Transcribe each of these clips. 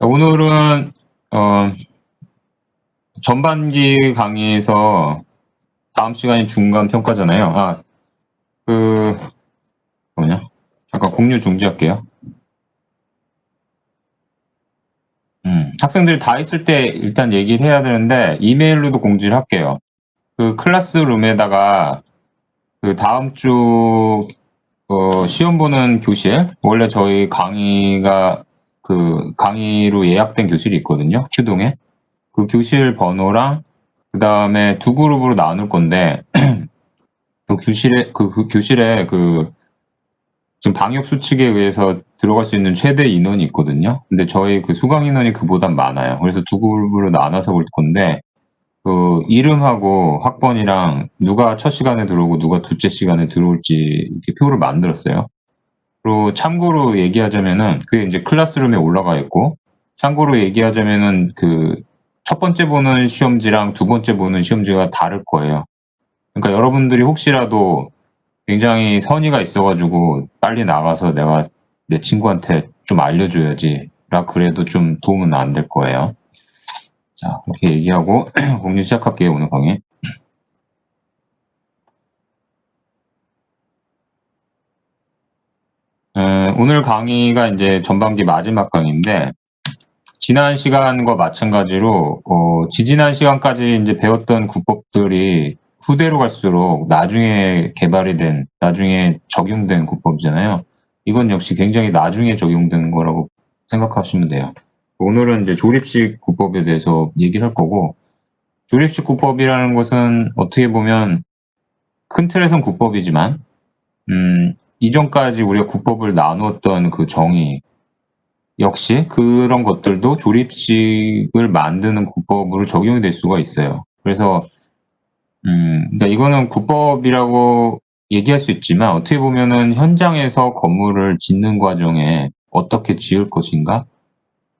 오늘은 어, 전반기 강의에서 다음 시간이 중간 평가잖아요. 그 뭐냐? 잠깐 공유 중지할게요. 학생들이 다 있을 때 일단 얘기를 해야 되는데 이메일로도 공지를 할게요. 그 클래스룸에다가 그 다음 주 시험 보는 교실, 원래 저희 강의가 그 강의로 예약된 교실이 있거든요. 추동에. 그 교실 번호랑 그 다음에 두 그룹으로 나눌 건데 그 교실에 지금 방역 수칙에 의해서 들어갈 수 있는 최대 인원이 있거든요. 근데 저희 그 수강 인원이 그보단 많아요. 그래서 두 그룹으로 나눠서 볼 건데 그 이름하고 학번이랑 누가 첫 시간에 들어오고 누가 둘째 시간에 들어올지 이렇게 표를 만들었어요. 그리고 참고로 얘기하자면은 그게 이제 클래스룸에 올라가 있고, 참고로 얘기하자면은 그 첫 번째 보는 시험지랑 두 번째 보는 시험지가 다를 거예요. 그러니까 여러분들이 혹시라도 굉장히 선의가 있어가지고 빨리 나가서 내가 내 친구한테 좀 알려줘야지 라 그래도 좀 도움은 안 될 거예요. 자, 이렇게 얘기하고 공유 시작할게요. 오늘 강의. 오늘 강의가 이제 전반기 마지막 강의인데, 지난 시간과 마찬가지로 지지난 시간까지 이제 배웠던 구법들이 후대로 갈수록 나중에 개발이 된, 나중에 적용된 구법이잖아요. 이건 역시 굉장히 나중에 적용된 거라고 생각하시면 돼요. 오늘은 이제 조립식 구법에 대해서 얘기를 할 거고, 조립식 구법이라는 것은 어떻게 보면 큰 틀에선 구법이지만, 이전까지 우리가 구법을 나누었던 그 정의, 역시 그런 것들도 조립식을 만드는 구법으로 적용이 될 수가 있어요. 그래서 그러니까 이거는 구법이라고 얘기할 수 있지만 어떻게 보면은 현장에서 건물을 짓는 과정에 어떻게 지을 것인가?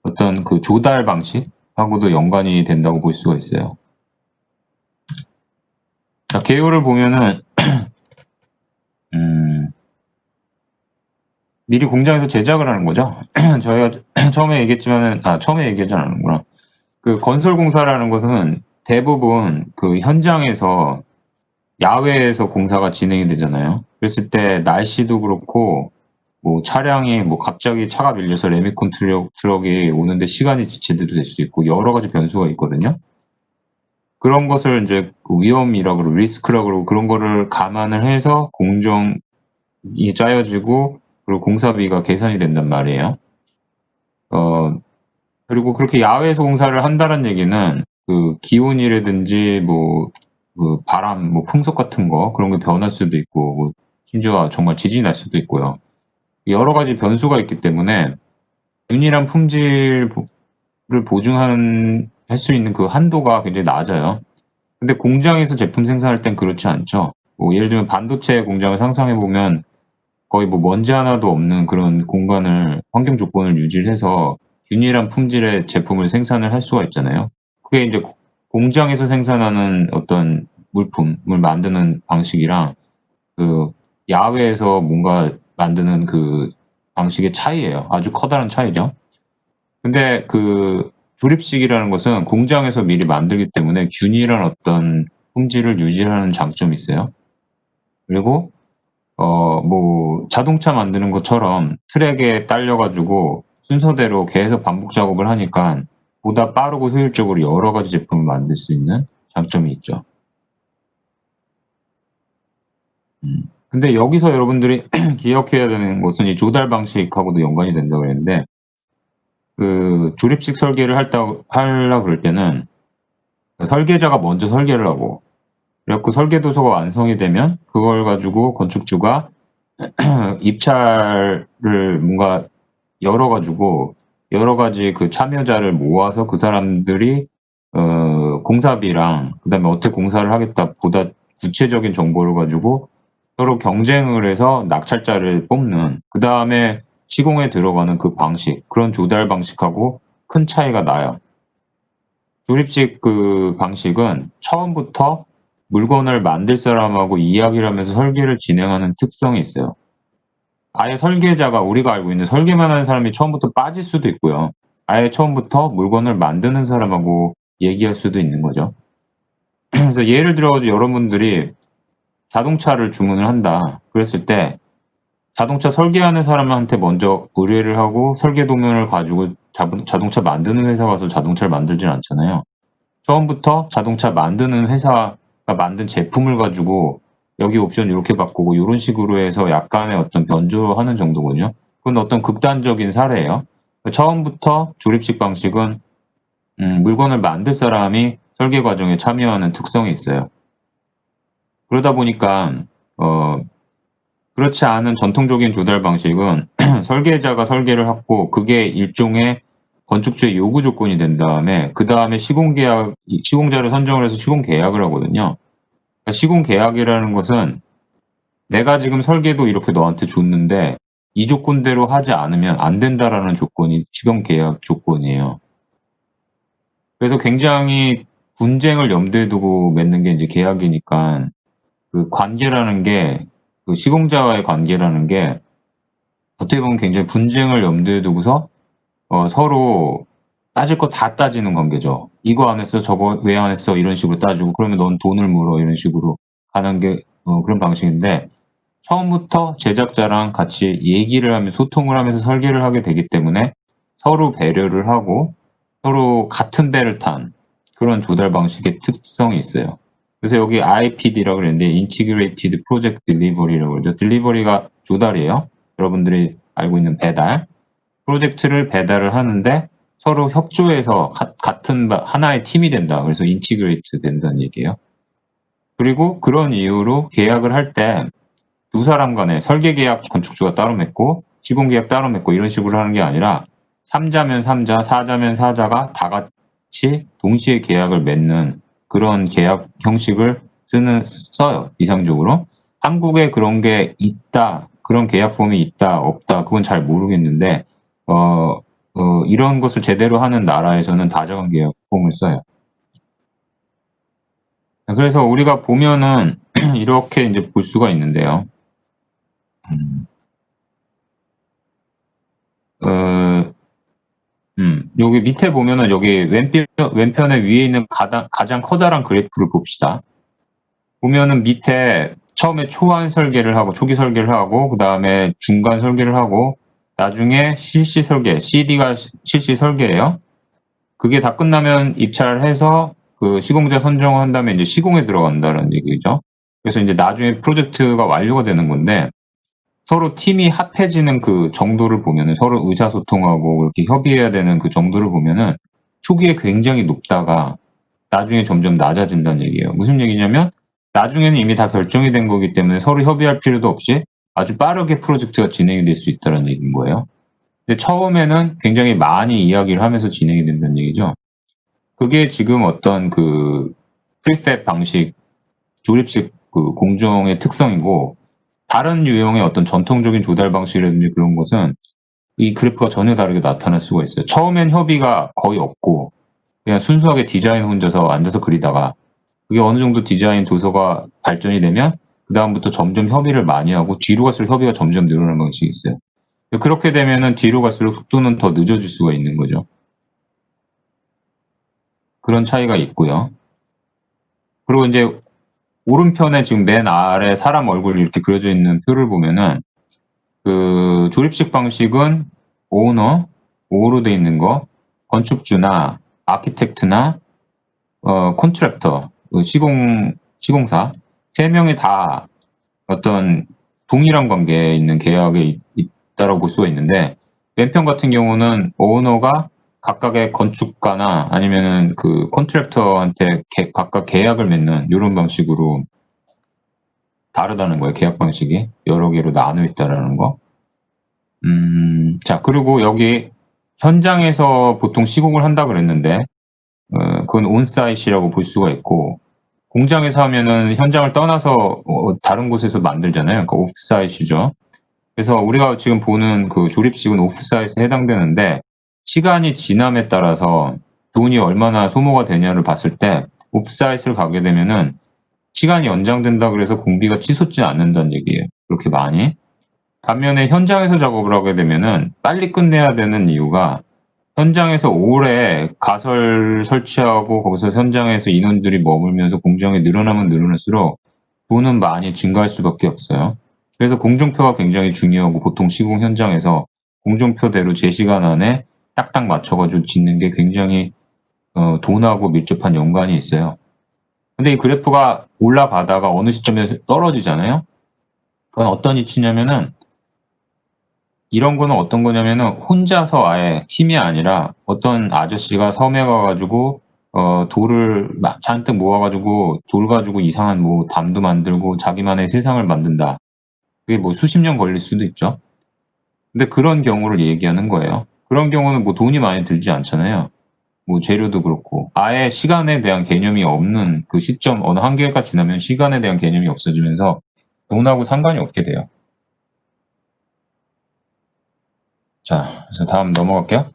어떤 그 조달 방식하고도 연관이 된다고 볼 수가 있어요. 자, 개요를 보면은 미리 공장에서 제작을 하는 거죠. 저희가 처음에 얘기했지만은 처음에 얘기하지 않았구나. 그 건설 공사라는 것은 대부분 그 현장에서 야외에서 공사가 진행이 되잖아요. 그랬을 때 날씨도 그렇고 뭐 차량이 뭐 갑자기 차가 밀려서 레미콘 트럭이 오는데 시간이 지체돼도 될 수 있고 여러 가지 변수가 있거든요. 그런 것을 이제 위험이라고 그러고 리스크라고 그러고 그런 거를 감안을 해서 공정이 짜여지고 그리고 공사비가 계산이 된단 말이에요. 그리고 그렇게 야외에서 공사를 한다는 얘기는 그 기온이라든지 뭐 그 바람, 뭐 풍속 같은 거 그런 게 변할 수도 있고 뭐 심지어 정말 지진이 날 수도 있고요. 여러 가지 변수가 있기 때문에 균일한 품질을 보증하는 할 수 있는 그 한도가 굉장히 낮아요. 근데 공장에서 제품 생산할 땐 그렇지 않죠. 뭐 예를 들면 반도체 공장을 상상해 보면 거의 뭐 먼지 하나도 없는 그런 공간을 환경 조건을 유지를 해서 균일한 품질의 제품을 생산을 할 수가 있잖아요. 그게 인제 공장에서 생산하는 어떤 물품을 만드는 방식이랑 그 야외에서 뭔가 만드는 그 방식의 차이예요. 아주 커다란 차이죠. 근데 그 조립식이라는 것은 공장에서 미리 만들기 때문에 균일한 어떤 품질을 유지하는 장점이 있어요. 그리고 뭐 자동차 만드는 것처럼 트랙에 딸려 가지고 순서대로 계속 반복 작업을 하니까 보다 빠르고 효율적으로 여러 가지 제품을 만들 수 있는 장점이 있죠. 근데 여기서 여러분들이 기억해야 되는 것은 이 조달 방식하고도 연관이 된다고 그랬는데 그 조립식 설계를 하려 그럴 때는 설계자가 먼저 설계를 하고 그래 갖고 설계 도서가 완성이 되면 그걸 가지고 건축주가 입찰을 뭔가 열어 가지고 여러 가지 그 참여자를 모아서 그 사람들이 공사비랑 그다음에 어떻게 공사를 하겠다 보다 구체적인 정보를 가지고 서로 경쟁을 해서 낙찰자를 뽑는 그다음에 시공에 들어가는 그 방식, 그런 조달 방식하고 큰 차이가 나요. 조립식 그 방식은 처음부터 물건을 만들 사람하고 이야기를 하면서 설계를 진행하는 특성이 있어요. 아예 설계자가 우리가 알고 있는 설계만 하는 사람이 처음부터 빠질 수도 있고요. 아예 처음부터 물건을 만드는 사람하고 얘기할 수도 있는 거죠. 그래서 예를 들어 여러분들이 자동차를 주문을 한다 그랬을 때 자동차 설계하는 사람한테 먼저 의뢰를 하고 설계 도면을 가지고 자동차 만드는 회사 가서 자동차를 만들진 않잖아요. 처음부터 자동차 만드는 회사가 만든 제품을 가지고 여기 옵션 요렇게 바꾸고 요런 식으로 해서 약간의 어떤 변조하는 정도거든요. 그건 어떤 극단적인 사례예요. 처음부터 조립식 방식은 물건을 만들 사람이 설계 과정에 참여하는 특성이 있어요. 그러다 보니까 어 그렇지 않은 전통적인 조달 방식은 설계자가 설계를 하고 그게 일종의 건축주의 요구 조건이 된 다음에 그다음에 시공자를 선정을 해서 시공 계약을 하거든요. 그러니까 시공 계약이라는 것은 내가 지금 설계도 이렇게 너한테 줬는데 이 조건대로 하지 않으면 안 된다라는 조건이 시공 계약 조건이에요. 그래서 굉장히 분쟁을 염두에 두고 맺는 게 인제 계약이니까 그 관계라는 게 그 시공자와의 관계라는 게 어떻게 보면 굉장히 분쟁을 염두에 두고서 서로 따질 거 다 따지는 관계죠. "이거 안 했어. 저거 왜 안 했어?" 이런 식으로 따지고 "그러면 넌 돈을 물어." 이런 식으로 가는 게 그런 방식인데 처음부터 제작자랑 같이 얘기를 하며 소통을 하면서 설계를 하게 되기 때문에 서로 배려를 하고 서로 같은 배를 탄 그런 조달 방식의 특성이 있어요. 그래서 여기 IPD라고 그랬는데 Integrated Project Delivery라고 그러죠. 딜리버리가 조달이에요. 여러분들이 알고 있는 배달. 프로젝트를 배달을 하는데 서로 협조해서 같은 하나의 팀이 된다. 그래서 인티그레이트 된다는 얘기예요. 그리고 그런 이유로 계약을 할 때 두 사람 간에 설계 계약 건축주가 따로 맺고 시공 계약 따로 맺고 이런 식으로 하는 게 아니라 3 자면 3 자, 4 자면 4 자가 다 같이 동시에 계약을 맺는 그런 계약 형식을 써요, 이상적으로. 한국에 그런 게 있다, 그런 계약 폼이 있다, 없다 그건 잘 모르겠는데 이런 것을 제대로 하는 나라에서는 다자간 계약 폼을 써요. 그래서 우리가 보면은 이렇게 인제 볼 수가 있는데요. 음. 어 여기 밑에 보면은 여기 왼편에 위에 있는 가장 커다란 그래프를 봅시다. 보면은 밑에 처음에 초안 설계를 하고 초기 설계를 하고 그다음에 중간 설계를 하고 나중에 실시 설계, CD가 실시 설계예요. 그게 다 끝나면 입찰을 해서 그 시공자 선정을 한 다음에 인제 시공에 들어간다는 얘기죠. 그래서 인제 나중에 프로젝트가 완료가 되는 건데 서로 팀이 합해지는 그 정도를 보면은 서로 의사소통하고 이렇게 협의해야 되는 그 정도를 보면은 초기에 굉장히 높다가 나중에 점점 낮아진다는 얘기예요. 무슨 얘기냐면 나중에는 이미 다 결정이 된 거기 때문에 서로 협의할 필요도 없이 아주 빠르게 프로젝트가 진행이 될 수 있다는 얘기인 거예요. 근데 처음에는 굉장히 많이 이야기를 하면서 진행이 된다는 얘기죠. 그게 지금 어떤 그 프리팹 방식, 조립식 그 공정의 특성이고 다른 유형의 어떤 전통적인 조달 방식이라든지 그런 것은 이 그래프가 전혀 다르게 나타날 수가 있어요. 처음엔 협의가 거의 없고 그냥 순수하게 디자인 혼자서 앉아서 그리다가 그게 어느 정도 디자인 도서가 발전이 되면 그다음부터 점점 협의를 많이 하고 뒤로 갈수록 협의가 점점 늘어나는 방식이 있어요. 그렇게 되면은 뒤로 갈수록 속도는 더 늦어질 수가 있는 거죠. 그런 차이가 있고요. 그리고 인제 오른편에 지금 맨 아래 사람 얼굴이 이렇게 그려져 있는 표를 보면은 그 조립식 방식은 오너, 오로 돼 있는 거, 건축주나 아키텍트나 컨트랙터, 그 시공사 3 명이 다 어떤 동일한 관계에 있는 계약에 있다라고 볼 수가 있는데 왼편 같은 경우는 오너가 각각의 건축가나 아니면은 그 컨트랙터한테 각각 계약을 맺는 요런 방식으로 다르다는 거예요, 계약 방식이. 여러 개로 나눠 있다라는 거. 자 그리고 여기 현장에서 보통 시공을 한다 그랬는데 그건 온사이트라고 볼 수가 있고 공장에서 하면은 현장을 떠나서 다른 곳에서 만들잖아요. 그러니까 오프사이트죠. 그래서 우리가 지금 보는 그 조립식은 오프사이트에 해당되는데 시간이 지남에 따라서 돈이 얼마나 소모가 되냐를 봤을 때 오프사이트를 가게 되면은 시간이 연장된다 그래서 공비가 치솟지 않는다는 얘기예요, 그렇게 많이. 반면에 현장에서 작업을 하게 되면은 빨리 끝내야 되는 이유가 현장에서 오래 가설 설치하고 거기서 현장에서 인원들이 머물면서 공정이 늘어나면 늘어날수록 돈은 많이 증가할 수밖에 없어요. 그래서 공정표가 굉장히 중요하고 보통 시공 현장에서 공정표대로 제 시간 안에 딱딱 맞춰 가지고 짓는 게 굉장히 돈하고 밀접한 연관이 있어요. 근데 이 그래프가 올라가다가 어느 시점에 떨어지잖아요. 그건 어떤 이치냐면은 이런 거는 어떤 거냐면은 혼자서 아예 팀이 아니라 어떤 아저씨가 섬에 가 가지고 돌을 잔뜩 모아 가지고 돌 가지고 이상한 뭐 담도 만들고 자기만의 세상을 만든다. 그게 뭐 수십 년 걸릴 수도 있죠. 근데 그런 경우를 얘기하는 거예요. 그런 경우는 뭐 돈이 많이 들지 않잖아요. 뭐 재료도 그렇고. 아예 시간에 대한 개념이 없는 그 시점 어느 한계가 지나면 시간에 대한 개념이 없어지면서 돈하고 상관이 없게 돼요. 자, 그래서 다음 넘어갈게요.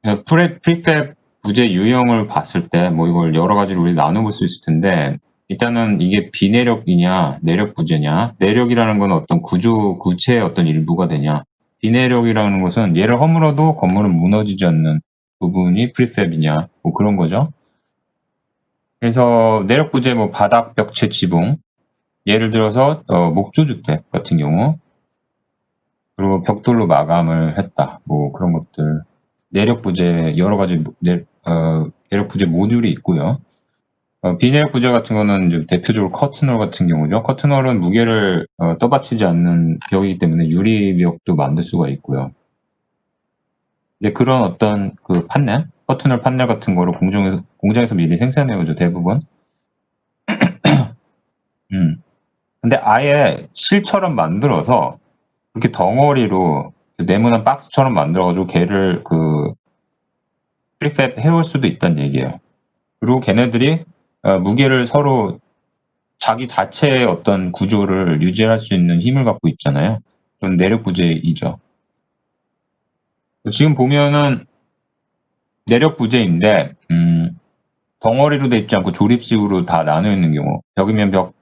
프리팹 부재 유형을 봤을 때 뭐 이걸 여러 가지로 우리 나눠 볼 수 있을 텐데 일단은 이게 비내력이냐 내력 부재냐. 내력이라는 건 어떤 구체의 어떤 일부가 되냐. 비내력이라는 것은 얘를 허물어도 건물은 무너지지 않는 부분이 프리팹이냐 뭐 그런 거죠. 그래서 내력 부재 뭐 바닥 벽체 지붕 예를 들어서 목조주택 같은 경우 그리고 벽돌로 마감을 했다. 뭐 그런 것들. 내력 부재 여러 가지 내력 부재 모듈이 있고요. 비내력 부재 같은 거는 이제 대표적으로 커튼홀 같은 경우죠. 커튼홀은 무게를 떠받치지 않는 벽이기 때문에 유리벽도 만들 수가 있고요. 근데 그런 어떤 그 판넬, 커튼홀 판넬 같은 거를 공장에서 미리 생산해 오죠, 대부분. 근데 아예 실처럼 만들어서 이렇게 덩어리로 네모난 박스처럼 만들어 가지고 걔를 그 프리팹 해올 수도 있다는 얘기예요. 그리고 걔네들이 무게를 서로 자기 자체의 어떤 구조를 유지할 수 있는 힘을 갖고 있잖아요. 그건 내력 부재이죠. 지금 보면은 내력 부재인데 덩어리로 돼 있지 않고 조립식으로 다 나눠 있는 경우 벽이면 벽,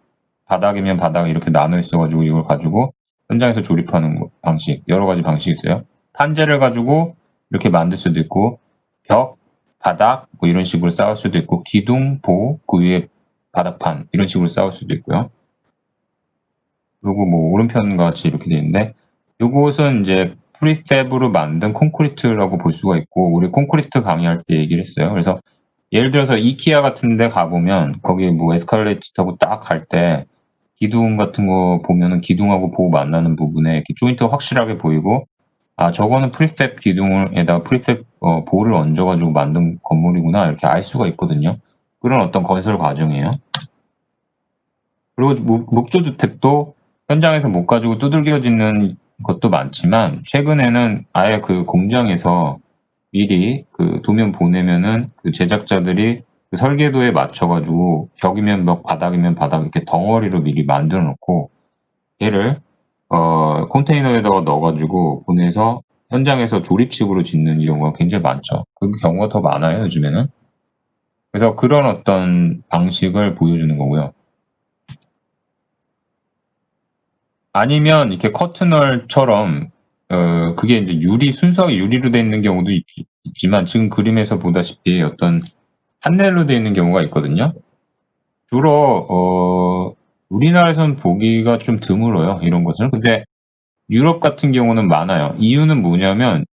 바닥이면 바닥 이렇게 나눠 있어 가지고 이걸 가지고 현장에서 조립하는 방식 여러 가지 방식이 있어요. 판재를 가지고 이렇게 만들 수도 있고 벽, 바닥 뭐 이런 식으로 쌓을 수도 있고 기둥, 보, 그 위에 바닥판 이런 식으로 쌓을 수도 있고요. 그리고 뭐 오른편 같이 이렇게 돼 있는데 요것은 이제 프리팹으로 만든 콘크리트라고 볼 수가 있고 우리 콘크리트 강의할 때 얘기를 했어요. 그래서 예를 들어서 이케아 같은 데 가보면 거기 뭐 에스컬레이터 타고 딱 갈 때 기둥 같은 거 보면은 기둥하고 보 만나는 부분에 이렇게 조인트가 확실하게 보이고 아 저거는 프리팹 기둥에다가 프리팹 보를 얹어 가지고 만든 건물이구나 이렇게 알 수가 있거든요. 그런 어떤 건설 과정이에요. 그리고 목조주택도 현장에서 못 가지고 두들겨 짓는 것도 많지만 최근에는 아예 그 공장에서 미리 그 도면 보내면은 그 제작자들이 그 설계도에 맞춰 가지고 벽이면 벽, 바닥이면 바닥 이렇게 덩어리로 미리 만들어 놓고 얘를 컨테이너에다가 넣어 가지고 보내서 현장에서 조립식으로 짓는 경우가 굉장히 많죠. 그 경우가 더 많아요, 요즘에는. 그래서 그런 어떤 방식을 보여주는 거고요. 아니면 이렇게 커튼홀처럼 그게 이제 순수하게 유리로 돼 있는 경우도 있지만 지금 그림에서 보다시피 어떤 판넬로 돼 있는 경우가 있거든요. 주로 우리나라에서는 보기가 좀 드물어요, 이런 것을. 근데 유럽 같은 경우는 많아요. 이유는 뭐냐면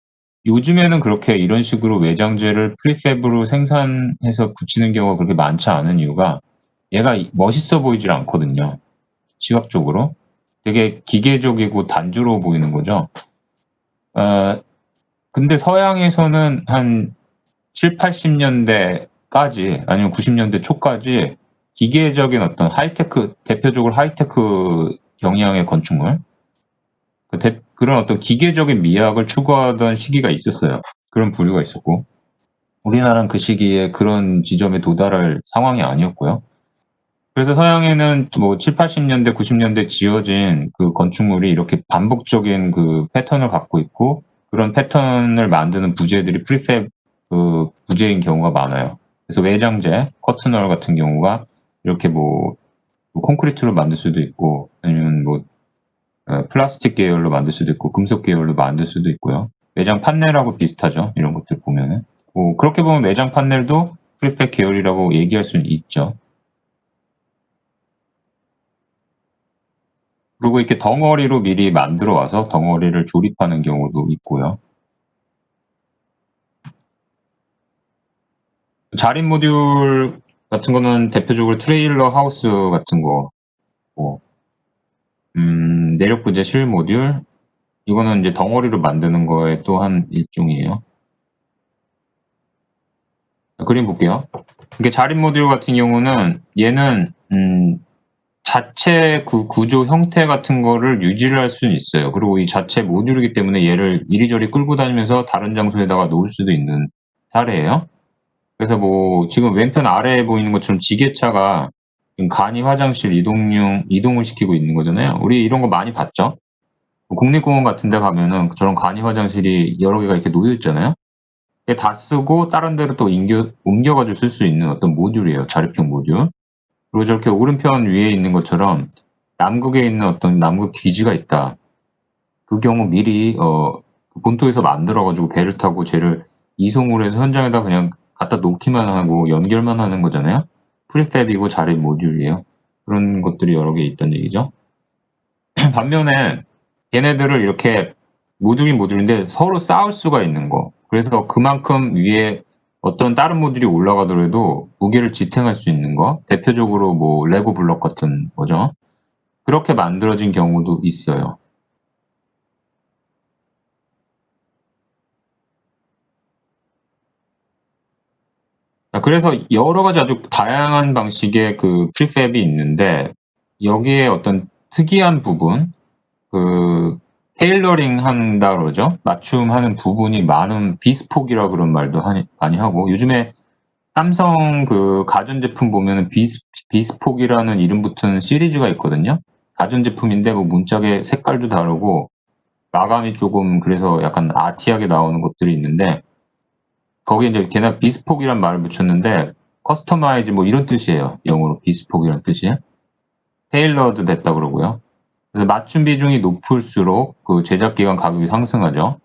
요즘에는 그렇게 이런 식으로 외장재를 프리팹으로 생산해서 붙이는 경우가 그렇게 많지 않은 이유가 얘가 멋있어 보이질 않거든요, 시각적으로. 되게 기계적이고 단조로워 보이는 거죠. 어 근데 서양에서는 한 70-80 년대까지 아니면 90 년대 초까지 기계적인 어떤 하이테크 대표적으로 하이테크 경향의 건축물 그런 어떤 기계적인 미학을 추구하던 시기가 있었어요. 그런 부류가 있었고 우리나라는 그 시기에 그런 지점에 도달할 상황이 아니었고요. 그래서 서양에는 뭐 70-80 년대 90 년대 지어진 그 건축물이 이렇게 반복적인 그 패턴을 갖고 있고 그런 패턴을 만드는 부재들이 프리팹 그 부재인 경우가 많아요. 그래서 외장재, 커튼홀 같은 경우가 이렇게 뭐 콘크리트로 만들 수도 있고 아니면 뭐 플라스틱 계열로 만들 수도 있고 금속 계열로 만들 수도 있고요. 외장 판넬하고 비슷하죠. 이런 것들 보면. 보면은. 그렇게 보면 매장 판넬도 프리팹 계열이라고 얘기할 수는 있죠. 그리고 이렇게 덩어리로 미리 만들어 와서 덩어리를 조립하는 경우도 있고요. 자립 모듈 같은 거는 대표적으로 트레일러 하우스 같은 거, 뭐, 내력 부재 실 모듈, 이거는 이제 덩어리로 만드는 거에 또 한 일종이에요. 그림 볼게요. 이게 자립 모듈 같은 경우는 얘는 자체 구조 형태 같은 거를 유지를 할 수는 있어요. 그리고 이 자체 모듈이기 때문에 얘를 이리저리 끌고 다니면서 다른 장소에다가 놓을 수도 있는 사례예요. 그래서 뭐 지금 왼편 아래에 보이는 것처럼 지게차가 지금 간이 화장실 이동을 시키고 있는 거잖아요. 우리 이런 거 많이 봤죠? 국립공원 같은 데 가면은 저런 간이 화장실이 여러 개가 이렇게 놓여 있잖아요. 얘 다 쓰고 다른 데로 또 옮겨가지고 쓸 수 있는 어떤 모듈이에요. 자립형 모듈. 그리고 저렇게 오른편 위에 있는 것처럼 남극에 있는 어떤 남극 기지가 있다. 그 경우 미리 본토에서 만들어가지고 배를 타고 쟤를 이송을 해서 현장에다 그냥 갖다 놓기만 하고 연결만 하는 거잖아요. 프리팹이고 자립 모듈이에요. 그런 것들이 여러 개 있다는 얘기죠. 반면에 얘네들을 이렇게 모듈이 모듈인데 서로 싸울 수가 있는 거. 그래서 그만큼 위에 어떤 다른 모듈이 올라가더라도 무게를 지탱할 수 있는 거. 대표적으로 뭐 레고 블럭 같은 거죠. 그렇게 만들어진 경우도 있어요. 그래서 여러 가지 아주 다양한 방식의 그 프리팹이 있는데 여기에 어떤 특이한 부분, 그 테일러링 한다 그러죠. 맞춤하는 부분이 많은 비스폭이라 그런 말도 많이 하고 요즘에 삼성 그 가전제품 보면은 비스폭이라는 이름 붙은 시리즈가 있거든요. 가전제품인데 뭐 문짝의 색깔도 다르고 마감이 조금 그래서 약간 아티하게 나오는 것들이 있는데 거기에 이제 걔네 비스폭이란 말을 붙였는데 커스터마이즈 뭐 이런 뜻이에요. 영어로 비스폭이란 뜻이. 테일러드 됐다 그러고요. 그래서 맞춤 비중이 높을수록 그 제작 기간 가격이 상승하죠.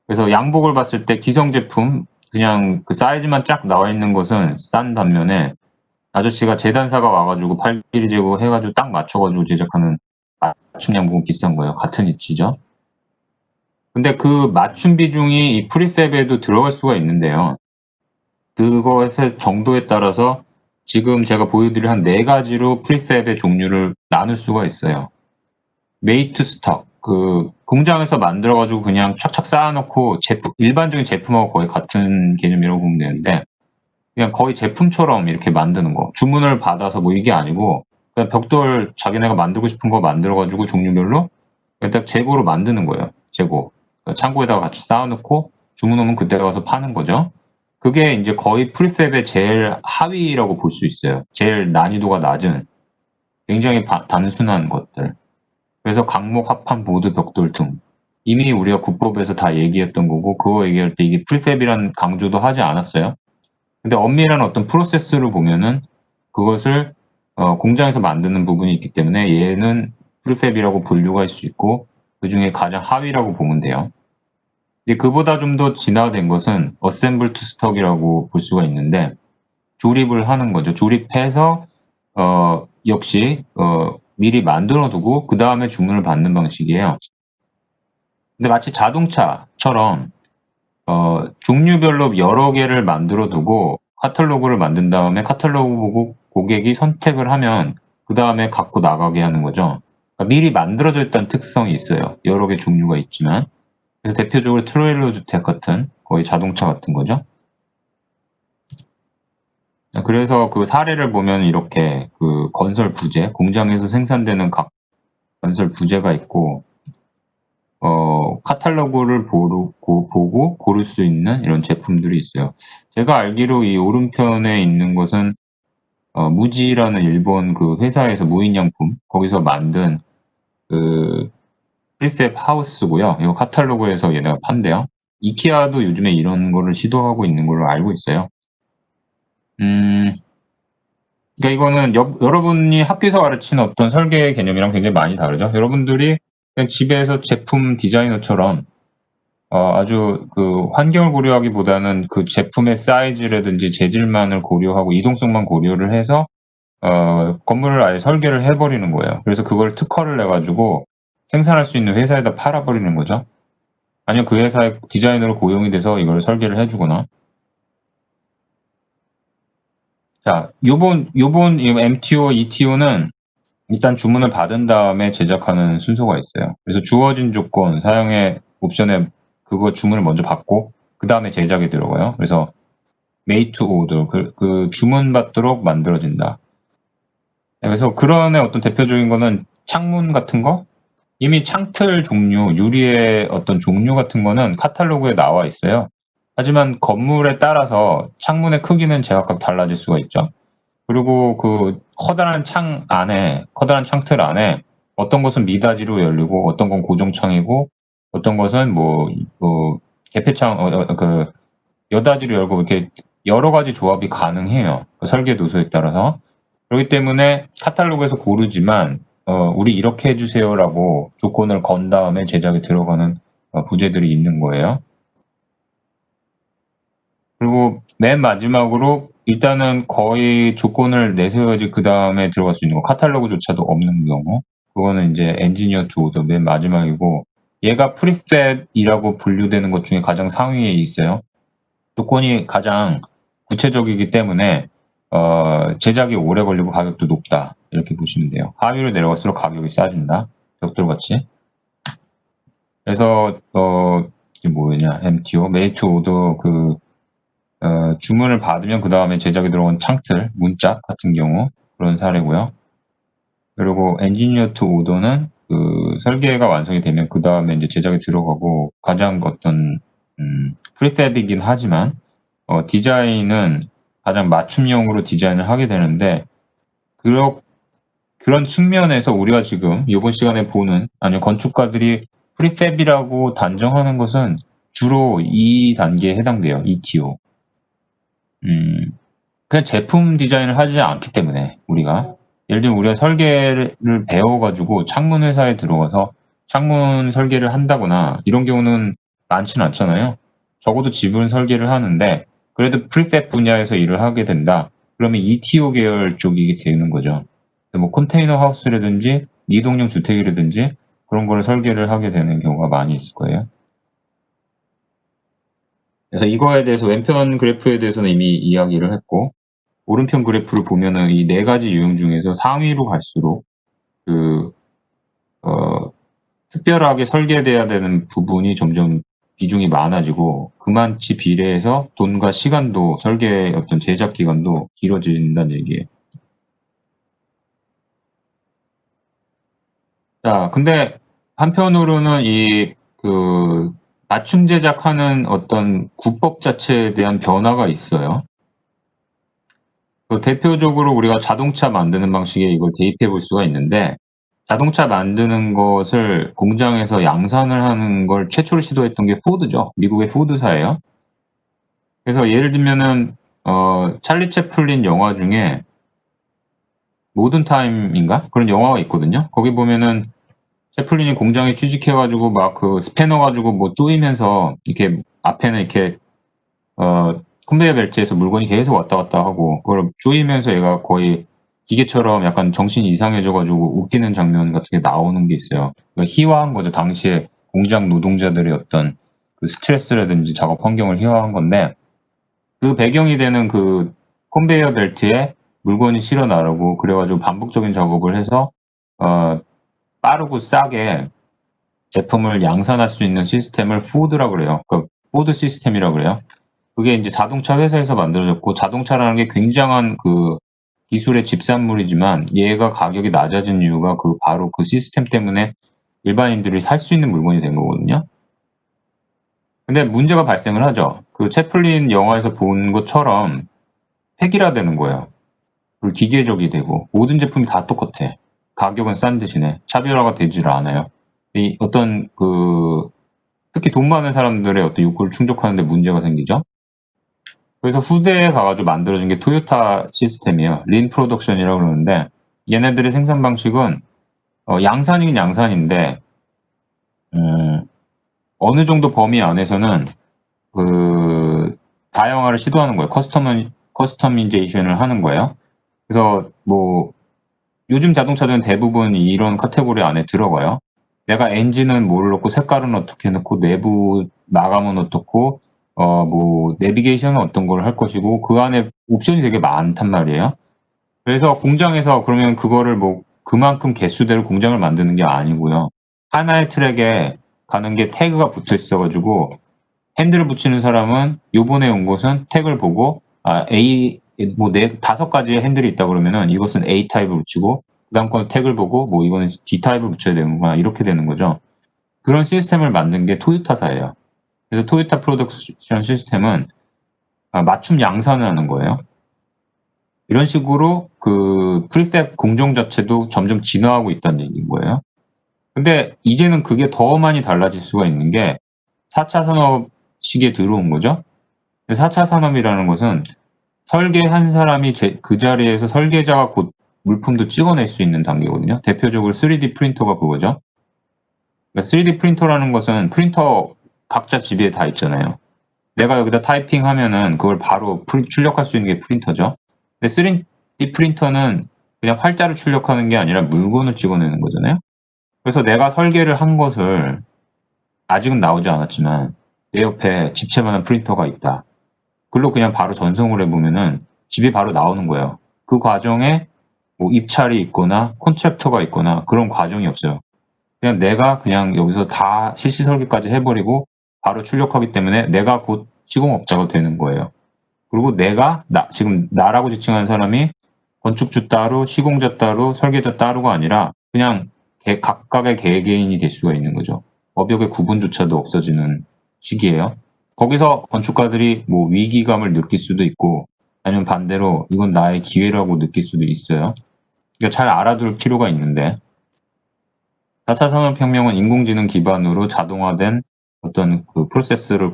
그래서 양복을 봤을 때 기성 제품 그냥 그 사이즈만 쫙 나와 있는 것은 싼 반면에 아저씨가 재단사가 와가지고 팔길이 재고 해가지고 딱 맞춰가지고 제작하는 맞춤 양복은 비싼 거예요. 같은 위치죠. 근데 그 맞춤 비중이 이 프리팹에도 들어갈 수가 있는데요. 그것의 정도에 따라서 지금 제가 보여드릴 한 4가지로 프리팹의 종류를 나눌 수가 있어요. 메이드 투 스톡. 그 공장에서 만들어가지고 그냥 착착 쌓아놓고 일반적인 제품하고 거의 같은 개념이라고 보면 되는데 그냥 거의 제품처럼 이렇게 만드는 거. 주문을 받아서 뭐 이게 아니고 그냥 벽돌 자기네가 만들고 싶은 거 만들어가지고 종류별로 그냥 딱 재고로 만드는 거예요. 재고. 그러니까 창고에다가 같이 쌓아놓고 주문 오면 그때 가서 파는 거죠. 그게 이제 거의 프리팹의 제일 하위라고 볼 수 있어요. 제일 난이도가 낮은 굉장히 단순한 것들. 그래서 강목, 합판, 보드, 벽돌 등 이미 우리가 국법에서 다 얘기했던 거고 그거 얘기할 때 이게 프리팹이라는 강조도 하지 않았어요. 근데 엄밀한 어떤 프로세스를 보면은 그것을 공장에서 만드는 부분이 있기 때문에 얘는 프리팹이라고 분류할 수 있고 그중에 가장 하위라고 보면 돼요. 이제 그보다 좀 더 진화된 것은 어셈블 투 스톡이라고 볼 수가 있는데 조립을 하는 거죠. 조립해서 역시 미리 만들어 두고 그 다음에 주문을 받는 방식이에요. 근데 마치 자동차처럼 종류별로 여러 개를 만들어 두고 카탈로그를 만든 다음에 카탈로그 보고 고객이 선택을 하면 그 다음에 갖고 나가게 하는 거죠. 그러니까 미리 만들어져 있다는 특성이 있어요. 여러 개 종류가 있지만. 그래서 대표적으로 트레일러 주택 같은 거의 자동차 같은 거죠. 그래서 그 사례를 보면 이렇게 그 건설 부재, 공장에서 생산되는 각 건설 부재가 있고 카탈로그를 보고 고를 수 있는 이런 제품들이 있어요. 제가 알기로 이 오른편에 있는 것은 무지라는 일본 그 회사에서 무인양품 거기서 만든 그 프리팹 하우스고요. 이 카탈로그에서 얘네가 판대요. 이케아도 요즘에 이런 거를 시도하고 있는 걸로 알고 있어요. 음, 그러니까 이거는 여러분이 학교에서 가르치는 어떤 설계 개념이랑 굉장히 많이 다르죠. 여러분들이 그냥 집에서 제품 디자이너처럼 아주 그 환경을 고려하기보다는 그 제품의 사이즈라든지 재질만을 고려하고 이동성만 고려를 해서 건물을 아예 설계를 해 버리는 거예요. 그래서 그걸 특허를 내 가지고 생산할 수 있는 회사에다 팔아 버리는 거죠. 아니면 그 회사의 디자이너로 고용이 돼서 이걸 설계를 해 주거나. 자, 요번 이 MTO, ETO는 일단 주문을 받은 다음에 제작하는 순서가 있어요. 그래서 주어진 조건, 사용의 옵션에 그거 주문을 먼저 받고 그다음에 제작이 들어가요. 그래서 made to order, 그 주문받도록 만들어진다. 그래서 그런 어떤 대표적인 거는 창문 같은 거? 이미 창틀 종류, 유리의 어떤 종류 같은 거는 카탈로그에 나와 있어요. 하지만 건물에 따라서 창문의 크기는 제각각 달라질 수가 있죠. 그리고 그 커다란 창틀 안에 어떤 것은 미닫이로 열리고 어떤 건 고정창이고 어떤 것은 개폐창 그 여닫이로 열고 이렇게 여러 가지 조합이 가능해요. 그 설계 노소에 따라서. 그렇기 때문에 카탈로그에서 고르지만 "우리 이렇게 해 주세요."라고 조건을 건 다음에 제작에 들어가는 부재들이 있는 거예요. 그리고 맨 마지막으로 일단은 거의 조건을 내세워야지 그다음에 들어갈 수 있는 거, 카탈로그조차도 없는 경우, 그거는 인제 엔지니어 투 오더 맨 마지막이고, 얘가 프리팹이라고 분류되는 것 중에 가장 상위에 있어요. 조건이 가장 구체적이기 때문에 제작이 오래 걸리고 가격도 높다, 이렇게 보시면 돼요. 하위로 내려갈수록 가격이 싸진다, 벽돌같이. 그래서 이게 뭐냐, MTO, 메이크 투 오더, 주문을 받으면 그다음에 제작에 들어온 창틀, 문짝 같은 경우 그런 사례고요. 그리고 엔지니어 투 오더는 설계가 완성이 되면 그다음에 인제 제작에 들어가고, 가장 어떤 프리팹이긴 하지만 디자인은 가장 맞춤형으로 디자인을 하게 되는데, 그렇 그런 측면에서 우리가 지금 요번 시간에 보는, 아니면 건축가들이 프리팹이라고 단정하는 것은 주로 이 단계에 해당돼요. ETO. 음. 그냥 제품 디자인을 하지 않기 때문에 우리가. 예를 들면 우리가 설계를 배워 가지고 창문 회사에 들어가서 창문 설계를 한다거나 이런 경우는 많지는 않잖아요. 적어도 집은 설계를 하는데 그래도 프리팹 분야에서 일을 하게 된다, 그러면 ETO 계열 쪽이 되는 거죠. 뭐 컨테이너 하우스라든지 이동형 주택이라든지 그런 거를 설계를 하게 되는 경우가 많이 있을 거예요. 그래서 이거에 대해서 왼편 그래프에 대해서는 이미 이야기를 했고, 오른편 그래프를 보면은 이 네 가지 유형 중에서 상위로 갈수록 그 어 특별하게 설계돼야 되는 부분이 점점 비중이 많아지고, 그만치 비례해서 돈과 시간도, 설계의 어떤 제작 기간도 길어진다는 얘기예요. 자, 근데 한편으로는 맞춤 제작하는 어떤 구법 자체에 대한 변화가 있어요. 대표적으로 우리가 자동차 만드는 방식에 이걸 대입해 볼 수가 있는데, 자동차 만드는 것을 공장에서 양산을 하는 걸 최초로 시도했던 게 포드죠. 미국의 포드사예요. 그래서 예를 들면은 찰리 채플린 영화 중에 모던 타임인가? 그런 영화가 있거든요. 거기 보면은 채플린이 공장에 취직해 가지고 막 그 스패너 가지고 뭐 조이면서 이렇게 앞에는 이렇게 컨베이어 벨트에서 물건이 계속 왔다 갔다 하고 그걸 조이면서 얘가 거의 기계처럼 약간 정신이 이상해져 가지고 웃기는 장면 같은 게 나오는 게 있어요. 그러니까 희화한 거죠. 당시에 공장 노동자들의 어떤 그 스트레스라든지 작업 환경을 희화한 건데, 그 배경이 되는 그 컨베이어 벨트에 물건이 실어 나르고 그래 가지고 반복적인 작업을 해서 어 빠르고 싸게 제품을 양산할 수 있는 시스템을 포드라 그래요. 포드 시스템이라 그래요. 그게 인제 자동차 회사에서 만들어졌고, 자동차라는 게 굉장한 기술의 집산물이지만 얘가 가격이 낮아진 이유가 바로 그 시스템 때문에 일반인들이 살 수 있는 물건이 된 거거든요. 근데 문제가 발생을 하죠. 그 채플린 영화에서 본 것처럼 획일화되는 거예요. 그리고 기계적이 되고 모든 제품이 다 똑같아. 가격은 싼 대신에 차별화가 되지를 않아요. 이 어떤 특히 돈 많은 사람들의 어떤 욕구를 충족하는 데 문제가 생기죠. 그래서 후대에 가 가지고 만들어진 게 토요타 시스템이에요. 린 프로덕션이라고 그러는데, 얘네들의 생산 방식은 양산이긴 양산인데 음 어느 정도 범위 안에서는 그 다양화를 시도하는 거예요. 커스터마이제이션을 하는 거예요. 그래서 뭐 요즘 자동차들은 대부분 이런 카테고리 안에 들어가요. 내가 엔진은 뭘 넣고 색깔은 어떻게 넣고 내부 마감은 어떻고 뭐 내비게이션은 어떤 걸 할 것이고 그 안에 옵션이 되게 많단 말이에요. 그래서 공장에서 그러면 그거를 뭐 그만큼 개수대로 공장을 만드는 게 아니고요. 하나의 트랙에 가는 게 태그가 붙어 있어 가지고 핸들을 붙이는 사람은 요번에 온 곳은 택을 보고 A 뭐 5 가지의 핸들이 있다 그러면은 이것은 A 타입을 붙이고 그다음 거는 택을 보고 뭐 이거는 D 타입을 붙여야 되는구나 이렇게 되는 거죠. 그런 시스템을 만든 게 토요타사예요. 그래서 토요타 프로덕션 시스템은 맞춤 양산을 하는 거예요. 이런 식으로 그 프리팹 공정 자체도 점점 진화하고 있다는 얘기인 거예요. 근데 이제는 그게 더 많이 달라질 수가 있는 게 4차 산업 시기에 들어온 거죠. 4차 산업이라는 것은 설계한 사람이 그 자리에서 설계자가 곧 물품도 찍어낼 수 있는 단계거든요. 대표적으로 3D 프린터가 그거죠. 그러니까 3D 프린터라는 것은 프린터 각자 집에 다 있잖아요. 내가 여기다 타이핑하면은 그걸 바로 출력할 수 있는 게 프린터죠. 근데 3D 프린터는 그냥 활자를 출력하는 게 아니라 물건을 찍어내는 거잖아요. 그래서 내가 설계를 한 것을 아직은 나오지 않았지만 내 옆에 집채만한 프린터가 있다. 글로 그냥 바로 전송을 해보면은 집이 바로 나오는 거예요. 그 과정에 뭐 입찰이 있거나 콘트랙터가 있거나 그런 과정이 없어요. 그냥 내가 그냥 여기서 다 실시 설계까지 해버리고 바로 출력하기 때문에 내가 곧 시공업자가 되는 거예요. 그리고 내가 지금 나라고 지칭하는 사람이 건축주 따로, 시공자 따로, 설계자 따로가 아니라 그냥 각각의 개개인이 될 수가 있는 거죠. 업역의 구분조차도 없어지는 시기예요. 거기서 건축가들이 뭐 위기감을 느낄 수도 있고 아니면 반대로 이건 나의 기회라고 느낄 수도 있어요. 그러니까 잘 알아둘 필요가 있는데 4차 산업혁명은 인공지능 기반으로 자동화된 어떤 그 프로세스를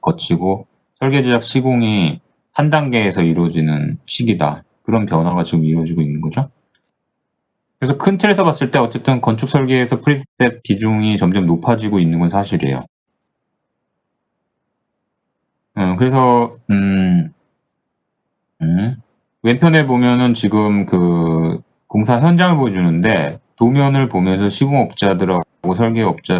거치고 설계, 제작, 시공이 한 단계에서 이루어지는 시기다. 그런 변화가 지금 이루어지고 있는 거죠. 그래서 큰 틀에서 봤을 때 어쨌든 건축 설계에서 프리팹 비중이 점점 높아지고 있는 건 사실이에요. 그래서 왼편에 보면은 지금 그 공사 현장을 보여주는데 도면을 보면서 시공업자들하고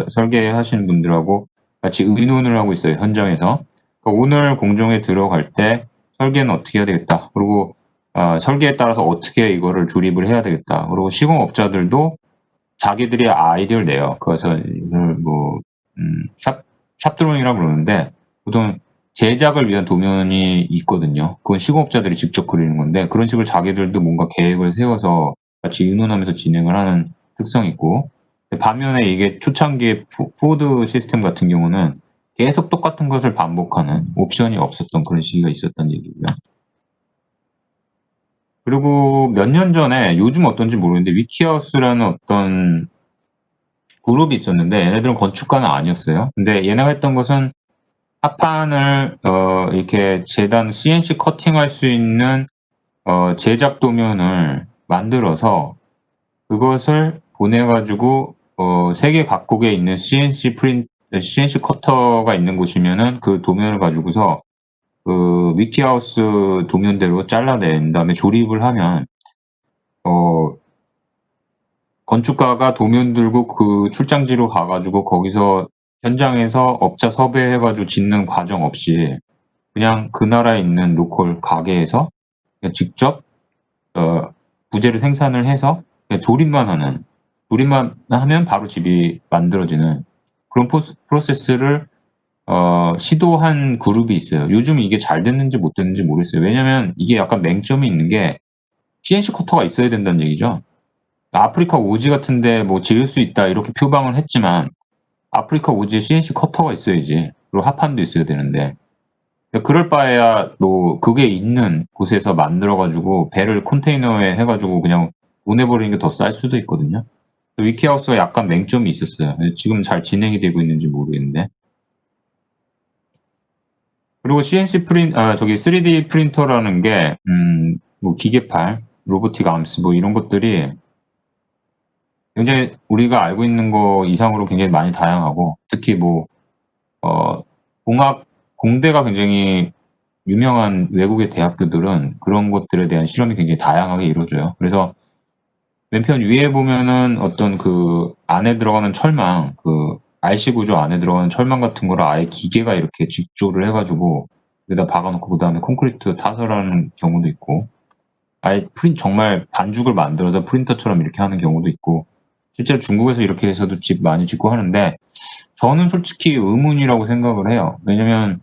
설계하시는 분들하고 같이 의논을 하고 있어요, 현장에서. 그러니까 오늘 공정에 들어갈 때 설계는 어떻게 해야 되겠다. 그리고 설계에 따라서 어떻게 이거를 조립을 해야 되겠다. 그리고 시공업자들도 자기들이 아이디어를 내요. 그래서 이걸 뭐 샵 드로잉이라고 그러는데 보통 제작을 위한 도면이 있거든요. 그건 시공업자들이 직접 그리는 건데 그런 식으로 자기들도 뭔가 계획을 세워서 같이 의논하면서 진행을 하는 특성이 있고 반면에 이게 초창기의 포드 시스템 같은 경우는 계속 똑같은 것을 반복하는 옵션이 없었던 그런 시기가 있었던 얘기고요. 그리고 몇 년 전에 요즘 어떤지 모르는데 위키하우스라는 어떤 그룹이 있었는데 얘네들은 건축가는 아니었어요. 근데 얘네가 했던 것은 합판을 이렇게 재단 CNC 커팅할 수 있는 제작 도면을 만들어서 그것을 보내 가지고 세계 각국에 있는 CNC 커터가 있는 곳이면은 그 도면을 가지고서 그 위키하우스 도면대로 잘라낸 다음에 조립을 하면 어 건축가가 도면 들고 그 출장지로 가 가지고 거기서 현장에서 업자 섭외해 가지고 짓는 과정 없이 그냥 그 나라에 있는 로컬 가게에서 그냥 직접 어 부재를 생산을 해서 그냥 조립만 하면 바로 집이 만들어지는 그런 프로세스를 시도한 그룹이 있어요. 요즘 이게 잘 됐는지 못 됐는지 모르겠어요. 왜냐면 이게 약간 맹점이 있는 게 CNC 커터가 있어야 된다는 얘기죠. 아프리카 오지 같은 데 뭐 지을 수 있다 이렇게 표방을 했지만 아프리카 오지에 CNC 커터가 있어야지. 그리고 합판도 있어야 되는데. 그럴 바에야 뭐 그게 있는 곳에서 만들어 가지고 배를 컨테이너에 해 가지고 그냥 보내 버리는 게 더 쌀 수도 있거든요. 위키하우스가 약간 맹점이 있었어요. 지금 잘 진행이 되고 있는지 모르겠는데. 그리고 CNC 3D 프린터라는 게 뭐 기계팔, 로보틱 암스 뭐 이런 것들이 굉장히 우리가 알고 있는 거 이상으로 굉장히 많이 다양하고 특히 뭐 공학 공대가 굉장히 유명한 외국의 대학교들은 그런 것들에 대한 실험이 굉장히 다양하게 이루어져요. 그래서 왼편 위에 보면은 어떤 그 안에 들어가는 철망, 그 RC 구조 안에 들어가는 철망 같은 거를 아예 기계가 이렇게 직조를 해가지고 여기다 박아놓고 그 다음에 콘크리트 타설하는 경우도 있고, 아예 정말 반죽을 만들어서 프린터처럼 이렇게 하는 경우도 있고, 실제로 중국에서 이렇게 해서도 집 많이 짓고 하는데, 저는 솔직히 의문이라고 생각을 해요. 왜냐면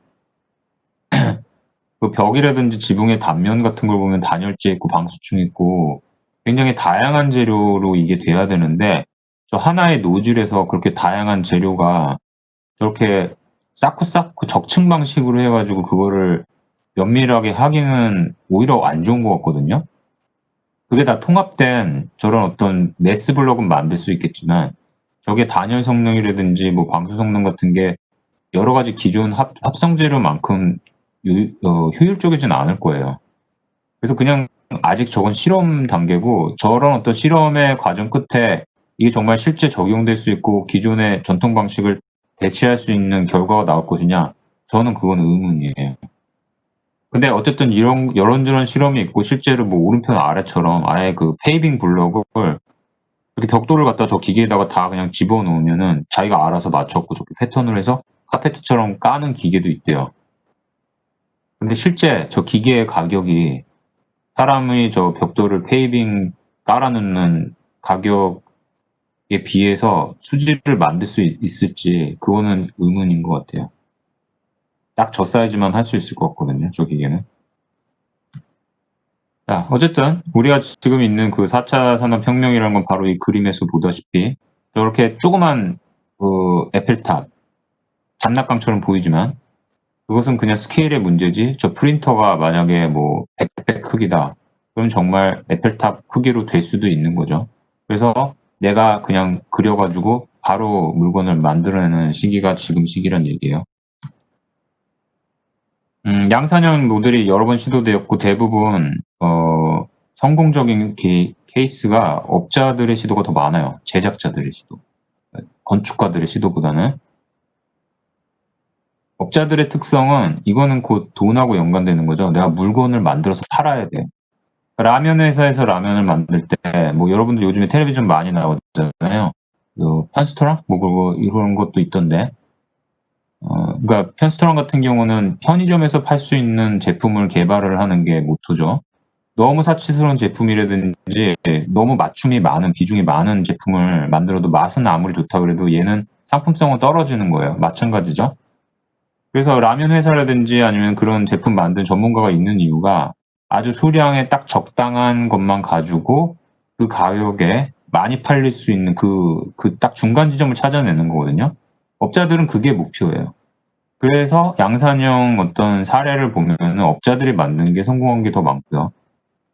그 벽이라든지 지붕의 단면 같은 걸 보면 단열재 있고 방수층 있고 굉장히 다양한 재료로 이게 돼야 되는데, 저 하나의 노즐에서 그렇게 다양한 재료가 저렇게 쌓고 적층 방식으로 해가지고 그거를 면밀하게 하기는 오히려 안 좋은 것 같거든요. 그게 다 통합된 저런 어떤 메스 블록은 만들 수 있겠지만, 저게 단열 성능이라든지 뭐 방수 성능 같은 게 여러 가지 기존 합성 재료만큼 효율적이진 않을 거예요. 그래서 그냥 아직 저건 실험 단계고, 저런 어떤 실험의 과정 끝에 이게 정말 실제 적용될 수 있고 기존의 전통 방식을 대체할 수 있는 결과가 나올 것이냐, 저는 그건 의문이에요. 근데 어쨌든 이런저런 실험이 있고, 실제로 뭐 오른편 아래처럼 아예 그 페이빙 블럭을 이렇게 벽돌을 갖다 저 기계에다가 다 그냥 집어넣으면은 자기가 알아서 맞췄고 저렇게 패턴을 해서 카페트처럼 까는 기계도 있대요. 근데 실제 저 기계의 가격이 사람의 저 벽돌을 페이빙 깔아놓는 가격에 비해서 수지를 만들 수 있을지, 그거는 의문인 것 같아요. 딱 저 사이즈만 할 수 있을 것 같거든요, 저 기계는. 자, 어쨌든 우리가 지금 있는 그 4차 산업혁명이라는 건 바로 이 그림에서 보다시피 저렇게 조그만 그 에펠탑, 장난감처럼 보이지만 그것은 그냥 스케일의 문제지, 저 프린터가 만약에 뭐 100배 크기다, 그럼 정말 에펠탑 크기로 될 수도 있는 거죠. 그래서 내가 그냥 그려가지고 바로 물건을 만들어내는 시기가 지금 시기란 얘기예요. 양산형 모델이 여러 번 시도되었고, 대부분 성공적인 케이스가 업자들의 시도가 더 많아요. 제작자들의 시도, 건축가들의 시도보다는. 업자들의 특성은 이거는 곧 돈하고 연관되는 거죠. 내가 물건을 만들어서 팔아야 돼요. 라면 회사에서 라면을 만들 때, 뭐 여러분들 요즘에 텔레비전 많이 나오잖아요. 그 편스토랑 뭐 그거 이런 것도 있던데. 그러니까 편스토랑 같은 경우는 편의점에서 팔 수 있는 제품을 개발을 하는 게 모토죠. 너무 사치스러운 제품이라든지 너무 맞춤이 많은, 비중이 많은 제품을 만들어도 맛은 아무리 좋다 그래도 얘는 상품성은 떨어지는 거예요. 마찬가지죠. 그래서 라면 회사라든지 아니면 그런 제품 만든 전문가가 있는 이유가 아주 소량의 딱 적당한 것만 가지고 그 가격에 많이 팔릴 수 있는 그 딱 중간 지점을 찾아내는 거거든요. 업자들은 그게 목표예요. 그래서 양산형 어떤 사례를 보면은 업자들이 만든 게 성공한 게 더 많고요.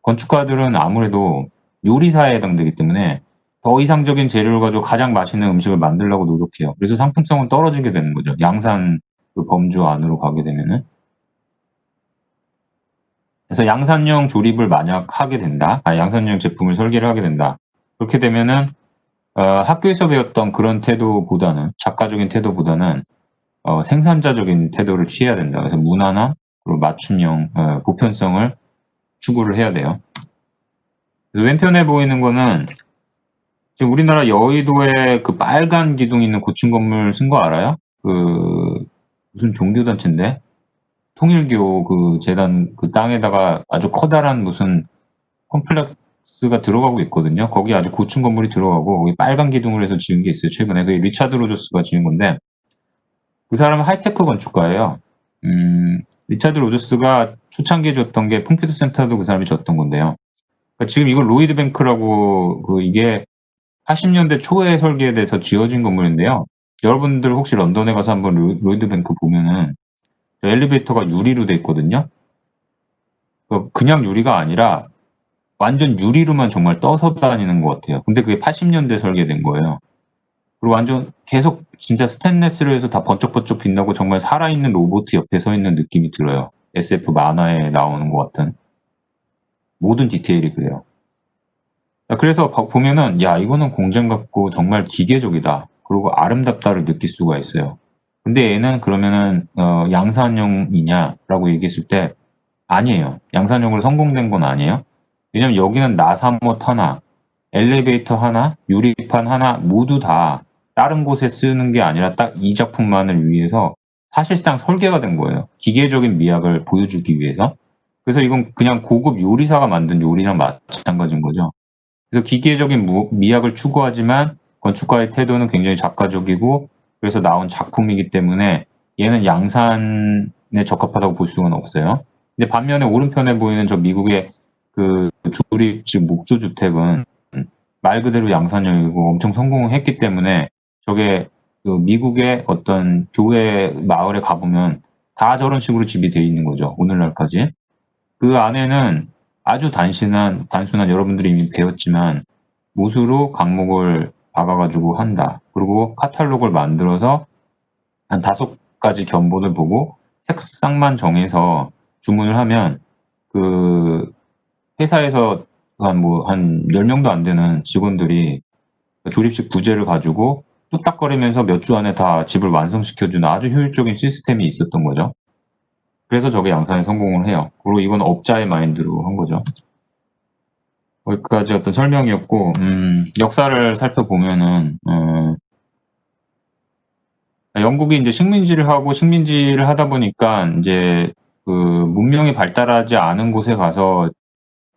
건축가들은 아무래도 요리사에 해당되기 때문에 더 이상적인 재료를 가지고 가장 맛있는 음식을 만들려고 노력해요. 그래서 상품성은 떨어지게 되는 거죠, 양산 그 범주 안으로 가게 되면은. 그래서 양산형 조립을 만약 하게 된다, 양산형 제품을 설계를 하게 된다. 그렇게 되면은 학교에서 배웠던 그런 태도보다는, 작가적인 태도보다는 생산자적인 태도를 취해야 된다. 그래서 무난함, 그리고 맞춤형, 보편성을 추구를 해야 돼요. 그래서 왼편에 보이는 거는 지금 우리나라 여의도에 그 빨간 기둥 있는 고층 건물 쓴 거 알아요? 그 무슨 종교단체인데, 통일교 그 재단 그 땅에다가 아주 커다란 무슨 컴플렉스가 들어가고 있거든요. 거기 아주 고층 건물이 들어가고 거기 빨간 기둥을 해서 지은 게 있어요. 최근에 그게 리차드 로저스가 지은 건데, 그 사람은 하이테크 건축가예요. 리차드 로저스가 초창기에 줬던 게 퐁피두 센터도 그 사람이 줬던 건데요. 그러니까 지금 이걸 로이드 뱅크라고, 그 이게 80년대 초에 설계돼서 지어진 건물인데요. 여러분들 혹시 런던에 가서 한번 로이드 뱅크 보면은 엘리베이터가 유리로 돼 있거든요. 그냥 유리가 아니라 완전 유리로만 정말 떠서 다니는 것 같아요. 근데 그게 80년대 설계된 거예요. 그리고 완전 계속 진짜 스테인리스로 해서 다 번쩍번쩍 빛나고 정말 살아있는 로봇 옆에 서 있는 느낌이 들어요. SF 만화에 나오는 것 같은 모든 디테일이 그래요. 그래서 보면은 야, 이거는 공장 같고 정말 기계적이다, 그리고 아름답다를 느낄 수가 있어요. 근데 얘는 그러면은 양산형이냐라고 얘기했을 때 아니에요. 양산형으로 성공된 건 아니에요. 왜냐면 여기는 나사못 하나, 엘리베이터 하나, 유리판 하나 모두 다 다른 곳에 쓰는 게 아니라 딱 이 작품만을 위해서 사실상 설계가 된 거예요. 기계적인 미학을 보여주기 위해서. 그래서 이건 그냥 고급 요리사가 만든 요리랑 마찬가지인 거죠. 그래서 기계적인 미학을 추구하지만 건축가의 태도는 굉장히 작가적이고 그래서 나온 작품이기 때문에 얘는 양산에 적합하다고 볼 수는 없어요. 근데 반면에 오른편에 보이는 저 미국의 그 조립식 목조주택은 말 그대로 양산형이고 엄청 성공을 했기 때문에 저게 그 미국의 어떤 교회 마을에 가보면 다 저런 식으로 집이 돼 있는 거죠. 오늘날까지. 그 안에는 아주 단순한 여러분들이 이미 배웠지만 못으로 강목을 박아가지고 한다. 그리고 카탈로그를 만들어서 한 5가지 견본을 보고 색상만 정해서 주문을 하면 그 회사에서 한 10명도 안 되는 직원들이 조립식 부재를 가지고 뚝딱거리면서 몇 주 안에 다 집을 완성시켜주는 아주 효율적인 시스템이 있었던 거죠. 그래서 저게 양산에 성공을 해요. 그리고 이건 업자의 마인드로 한 거죠. 거기까지 어떤 설명이었고, 역사를 살펴보면은, 영국이 이제 식민지를 하고 식민지를 하다 보니까 이제 그 문명이 발달하지 않은 곳에 가서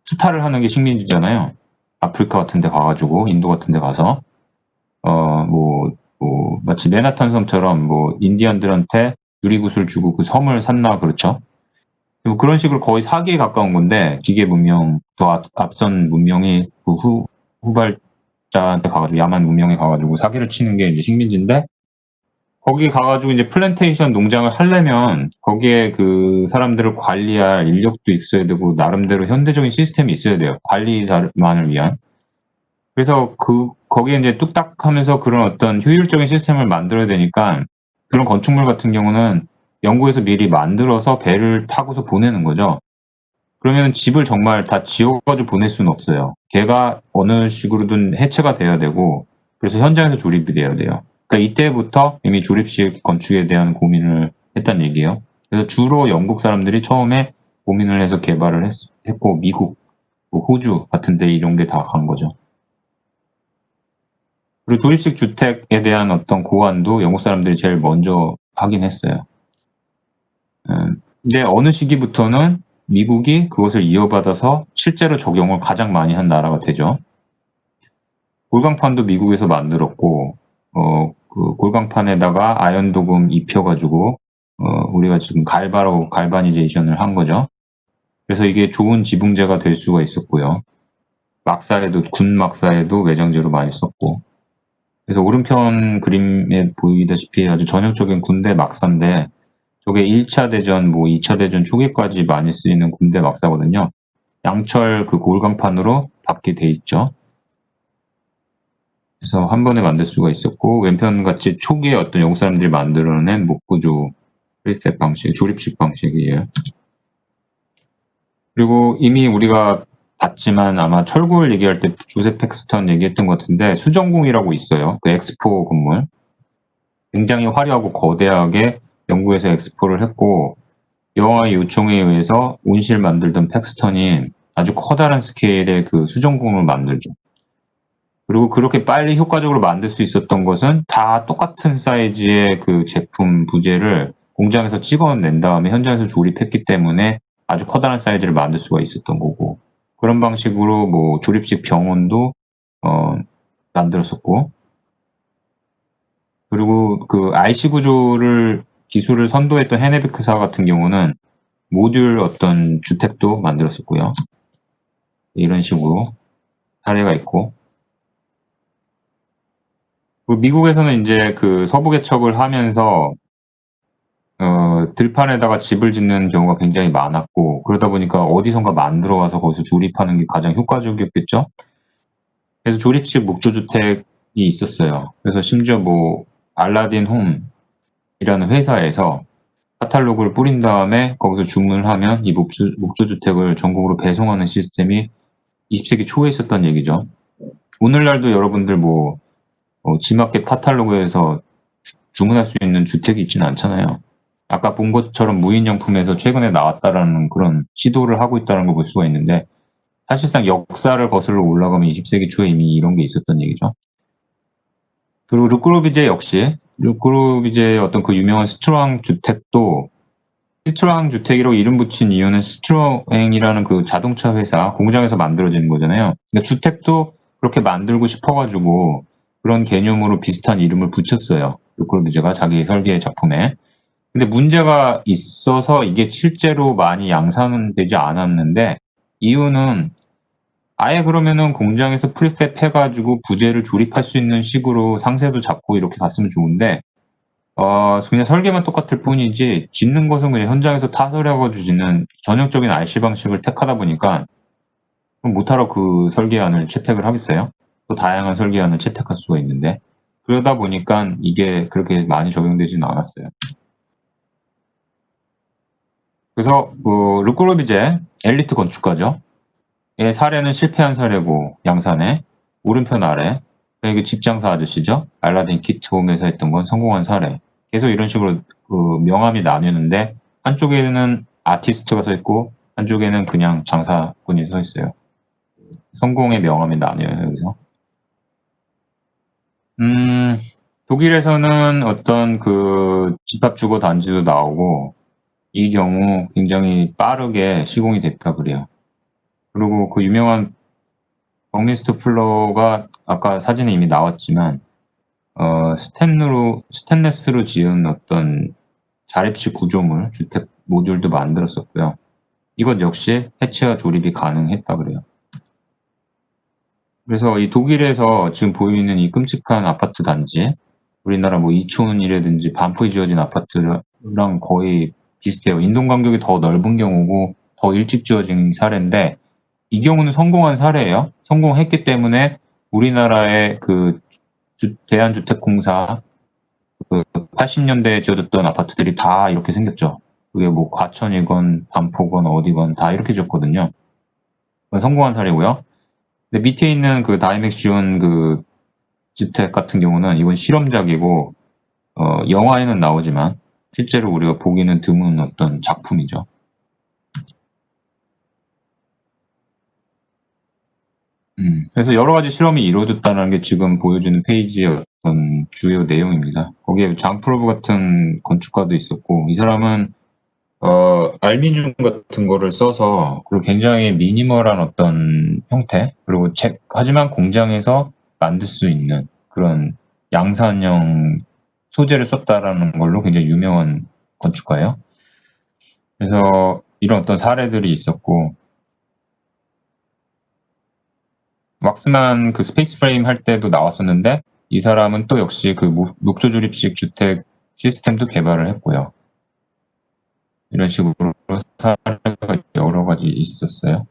수탈을 하는 게 식민지잖아요. 아프리카 같은 데 가가지고, 인도 같은 데 가서, 마치 맨하탄 섬처럼 인디언들한테 유리구슬 주고 그 섬을 샀나, 그렇죠? 그런 식으로 거의 사기에 가까운 건데, 기계 문명, 더 앞선 문명이 그 후발자한테 가가지고, 야만 문명에 가가지고 사기를 치는 게 이제 식민지인데, 거기 가가지고 이제 플랜테이션 농장을 하려면, 거기에 그 사람들을 관리할 인력도 있어야 되고, 나름대로 현대적인 시스템이 있어야 돼요. 관리자만을 위한. 그래서 거기에 이제 뚝딱 하면서 그런 어떤 효율적인 시스템을 만들어야 되니까, 그런 건축물 같은 경우는 영국에서 미리 만들어서 배를 타고서 보내는 거죠. 그러면 집을 정말 다 지어가지고 보낼 수는 없어요. 걔가 어느 식으로든 해체가 돼야 되고, 그래서 현장에서 조립이 돼야 돼요. 그러니까 이때부터 이미 조립식 건축에 대한 고민을 했단 얘기예요. 그래서 주로 영국 사람들이 처음에 고민을 해서 개발을 했고, 미국, 호주 같은 데 이런 게 다 간 거죠. 그리고 조립식 주택에 대한 어떤 고안도 영국 사람들이 제일 먼저 하긴 했어요. 근데 어느 시기부터는 미국이 그것을 이어받아서 실제로 적용을 가장 많이 한 나라가 되죠. 골강판도 미국에서 만들었고, 그 골강판에다가 아연 도금 입혀가지고, 우리가 지금 갈바니제이션을 한 거죠. 그래서 이게 좋은 지붕재가 될 수가 있었고요. 군 막사에도 외장재로 많이 썼고. 그래서 오른편 그림에 보이다시피 아주 전형적인 군대 막사인데, 저게 1차 대전, 2차 대전 초기까지 많이 쓰이는 군대 막사거든요. 양철 그 골강판으로 받게 돼 있죠. 그래서 한 번에 만들 수가 있었고, 왼편같이 초기에 어떤 영국 사람들이 만들어낸 목구조 프리팹 방식, 조립식 방식이에요. 그리고 이미 우리가 봤지만 아마 철골 얘기할 때 조셉 팩스턴 얘기했던 것 같은데, 수정궁이라고 있어요. 그 엑스포 건물. 굉장히 화려하고 거대하게 영국에서 엑스포를 했고, 여왕의 요청에 의해서 온실 만들던 팩스턴이 아주 커다란 스케일의 그 수정궁을 만들죠. 그리고 그렇게 빨리 효과적으로 만들 수 있었던 것은 다 똑같은 사이즈의 그 제품 부재를 공장에서 찍어낸 다음에 현장에서 조립했기 때문에 아주 커다란 사이즈를 만들 수가 있었던 거고, 그런 방식으로 조립식 병원도 만들었었고, 그리고 그 IC 기술을 선도했던 헤네비크사 같은 경우는 모듈 어떤 주택도 만들었었고요. 이런 식으로 사례가 있고, 미국에서는 이제 그 서부 개척을 하면서 들판에다가 집을 짓는 경우가 굉장히 많았고, 그러다 보니까 어디선가 만들어 와서 거기서 조립하는 게 가장 효과적이었겠죠. 그래서 조립식 목조주택이 있었어요. 그래서 심지어 알라딘 홈이라는 회사에서 카탈로그를 뿌린 다음에 거기서 주문을 하면 이 목조주택을 전국으로 배송하는 시스템이 20세기 초에 있었던 얘기죠. 오늘날도 여러분들 지마켓 카탈로그에서 주문할 수 있는 주택이 있지는 않잖아요. 아까 본 것처럼 무인정품에서 최근에 나왔다라는 그런 시도를 하고 있다는 걸 볼 수가 있는데 사실상 역사를 거슬러 올라가면 20세기 초에 이미 이런 게 있었던 얘기죠. 그리고 르꼬르비제 역시 르꼬르비제의 어떤 그 유명한 스트로앙 주택도 스트로앙 주택이라고 이름 붙인 이유는 스트로앵이라는 그 자동차 회사 공장에서 만들어지는 거잖아요. 그러니까 주택도 그렇게 만들고 싶어가지고 그런 개념으로 비슷한 이름을 붙였어요. 르꼬르비제가 자기 설계 작품에. 근데 문제가 있어서 이게 실제로 많이 양산되지 않았는데 이유는 아예 그러면은 공장에서 프리팹 해가지고 부재를 조립할 수 있는 식으로 상세도 잡고 이렇게 갔으면 좋은데 그냥 설계만 똑같을 뿐이지 짓는 것은 그냥 현장에서 타설해가지고 짓는 전형적인 RC 방식을 택하다 보니까 그럼 못하러 그 설계안을 채택을 하겠어요? 또 다양한 설계안을 채택할 수가 있는데 그러다 보니까 이게 그렇게 많이 적용되지는 않았어요. 그래서 르꼬르비제 엘리트 건축가죠. 얘 사례는 실패한 사례고 양산에 오른편 아래 이게 집장사 아저씨죠. 알라딘 키트홈에서 했던 건 성공한 사례. 계속 이런 식으로 그 명함이 나뉘는데 한쪽에는 아티스트가 서 있고 한쪽에는 그냥 장사꾼이 서 있어요. 성공의 명함이 나뉘어요 여기서. 독일에서는 어떤 그 집합주거 단지도 나오고 이 경우 굉장히 빠르게 시공이 됐다 그래요. 그리고 그 유명한 버미스트 플러가 아까 사진에 이미 나왔지만 스테인레스로 지은 어떤 자립식 구조물 주택 모듈도 만들었었고요. 이것 역시 해체와 조립이 가능했다 그래요. 그래서 이 독일에서 지금 보이는 이 끔찍한 아파트 단지, 우리나라 뭐 이촌이라든지 반포에 지어진 아파트랑 거의 비슷해요. 인동 간격이 더 넓은 경우고 더 일찍 지어진 사례인데 이 경우는 성공한 사례예요. 성공했기 때문에 우리나라의 그 대한주택공사 그 80년대에 지어졌던 아파트들이 다 이렇게 생겼죠. 그게 뭐 과천이건 반포건 어디건 다 이렇게 지었거든요. 성공한 사례고요. 근데 밑에 있는 그 다이맥 지원 그 주택 같은 경우는 이건 실험작이고 영화에는 나오지만 실제로 우리가 보기는 드문 어떤 작품이죠. 그래서 여러 가지 실험이 이루어졌다는 게 지금 보여주는 페이지의 어떤 주요 내용입니다. 거기에 장 프로브 같은 건축가도 있었고 이 사람은 알루미늄 같은 거를 써서 그리고 굉장히 미니멀한 어떤 형태 그리고 하지만 공장에서 만들 수 있는 그런 양산형 소재를 썼다라는 걸로 굉장히 유명한 건축가예요. 그래서 이런 어떤 사례들이 있었고 왁스만 그 스페이스 프레임 할 때도 나왔었는데 이 사람은 또 역시 그 녹조 조립식 주택 시스템도 개발을 했고요. 이런 식으로 사례가 여러 가지 있었어요.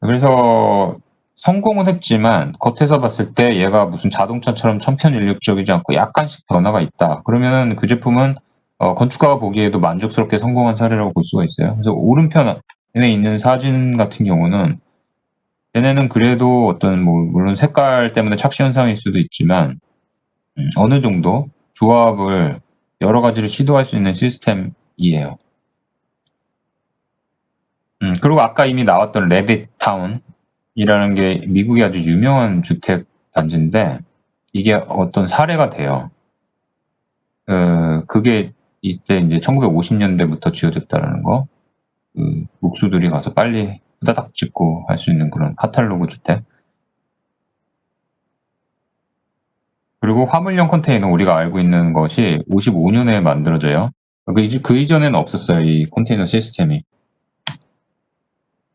그래서 성공은 했지만 겉에서 봤을 때 얘가 무슨 자동차처럼 천편일률적이지 않고 약간씩 변화가 있다. 그러면 그 제품은 건축가가 보기에도 만족스럽게 성공한 사례라고 볼 수가 있어요. 그래서 오른편에 있는 사진 같은 경우는 얘네는 그래도 어떤 뭐 물론 색깔 때문에 착시 현상일 수도 있지만 어느 정도 조합을 여러 가지를 시도할 수 있는 시스템이에요. 그리고 아까 이미 나왔던 레빗타운이라는 게 미국의 아주 유명한 주택 단지인데 이게 어떤 사례가 돼요. 그게 이때 이제 1950년대부터 지어졌다라는 거. 목수들이 가서 빨리 후다닥 짓고 할 수 있는 그런 카탈로그 주택. 그리고 화물용 컨테이너 우리가 알고 있는 것이 55년에 만들어져요. 그 이전에는 없었어요. 이 컨테이너 시스템이.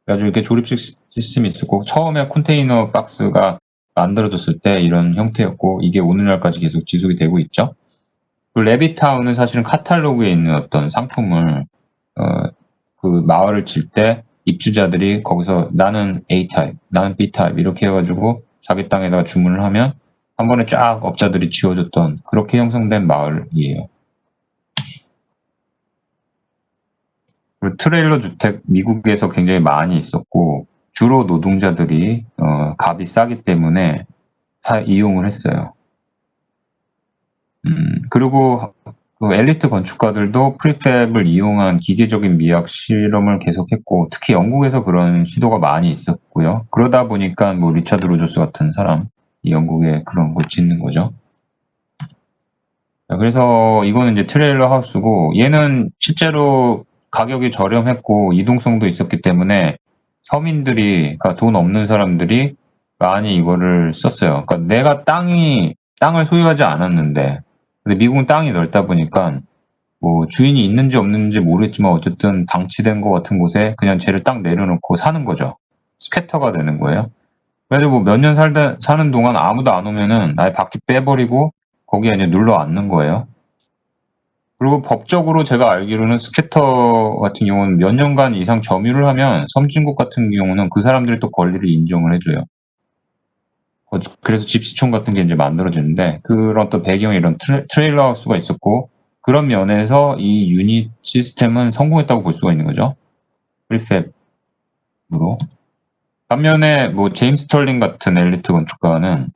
그래가지고 이렇게 조립식 시스템이 있었고 처음에 컨테이너 박스가 만들어졌을 때 이런 형태였고 이게 오늘날까지 계속 지속이 되고 있죠. 그리고 레빗타운은 사실은 카탈로그에 있는 어떤 상품을 그 마을을 칠 때 입주자들이 거기서 나는 A 타입, 나는 B 타입 이렇게 해가지고 자기 땅에다가 주문을 하면 한 번에 쫙 업자들이 지어줬던 그렇게 형성된 마을이에요. 그리고 트레일러 주택 미국에서 굉장히 많이 있었고 주로 노동자들이 값이 싸기 때문에 이용을 했어요. 그리고 그 엘리트 건축가들도 프리팹을 이용한 기계적인 미학 실험을 계속했고, 특히 영국에서 그런 시도가 많이 있었고요. 그러다 보니까 뭐 리차드 로저스 같은 사람이 영국에 그런 걸 짓는 거죠. 그래서 이거는 이제 트레일러 하우스고, 얘는 실제로 가격이 저렴했고 이동성도 있었기 때문에 서민들이, 그러니까 돈 없는 사람들이 많이 이거를 썼어요. 그러니까 내가 땅을 소유하지 않았는데, 근데 미국은 땅이 넓다 보니까 뭐 주인이 있는지 없는지 모르겠지만 어쨌든 방치된 것 같은 곳에 그냥 쟤를 딱 내려놓고 사는 거죠. 스캐터가 되는 거예요. 그래가지고 몇 년 사는 동안 아무도 안 오면은 아예 바퀴 빼버리고 거기에 이제 눌러 앉는 거예요. 그리고 법적으로 제가 알기로는 스캐터 같은 경우는 몇 년간 이상 점유를 하면 선진국 같은 경우는 그 사람들이 또 권리를 인정을 해줘요. 그래서 집시촌 같은 게 이제 만들어지는데, 그런 또 배경에 이런 트레일러 하우스가 있었고, 그런 면에서 이 유닛 시스템은 성공했다고 볼 수가 있는 거죠. 프리팹으로. 반면에 뭐 제임스 스털링 같은 엘리트 건축가는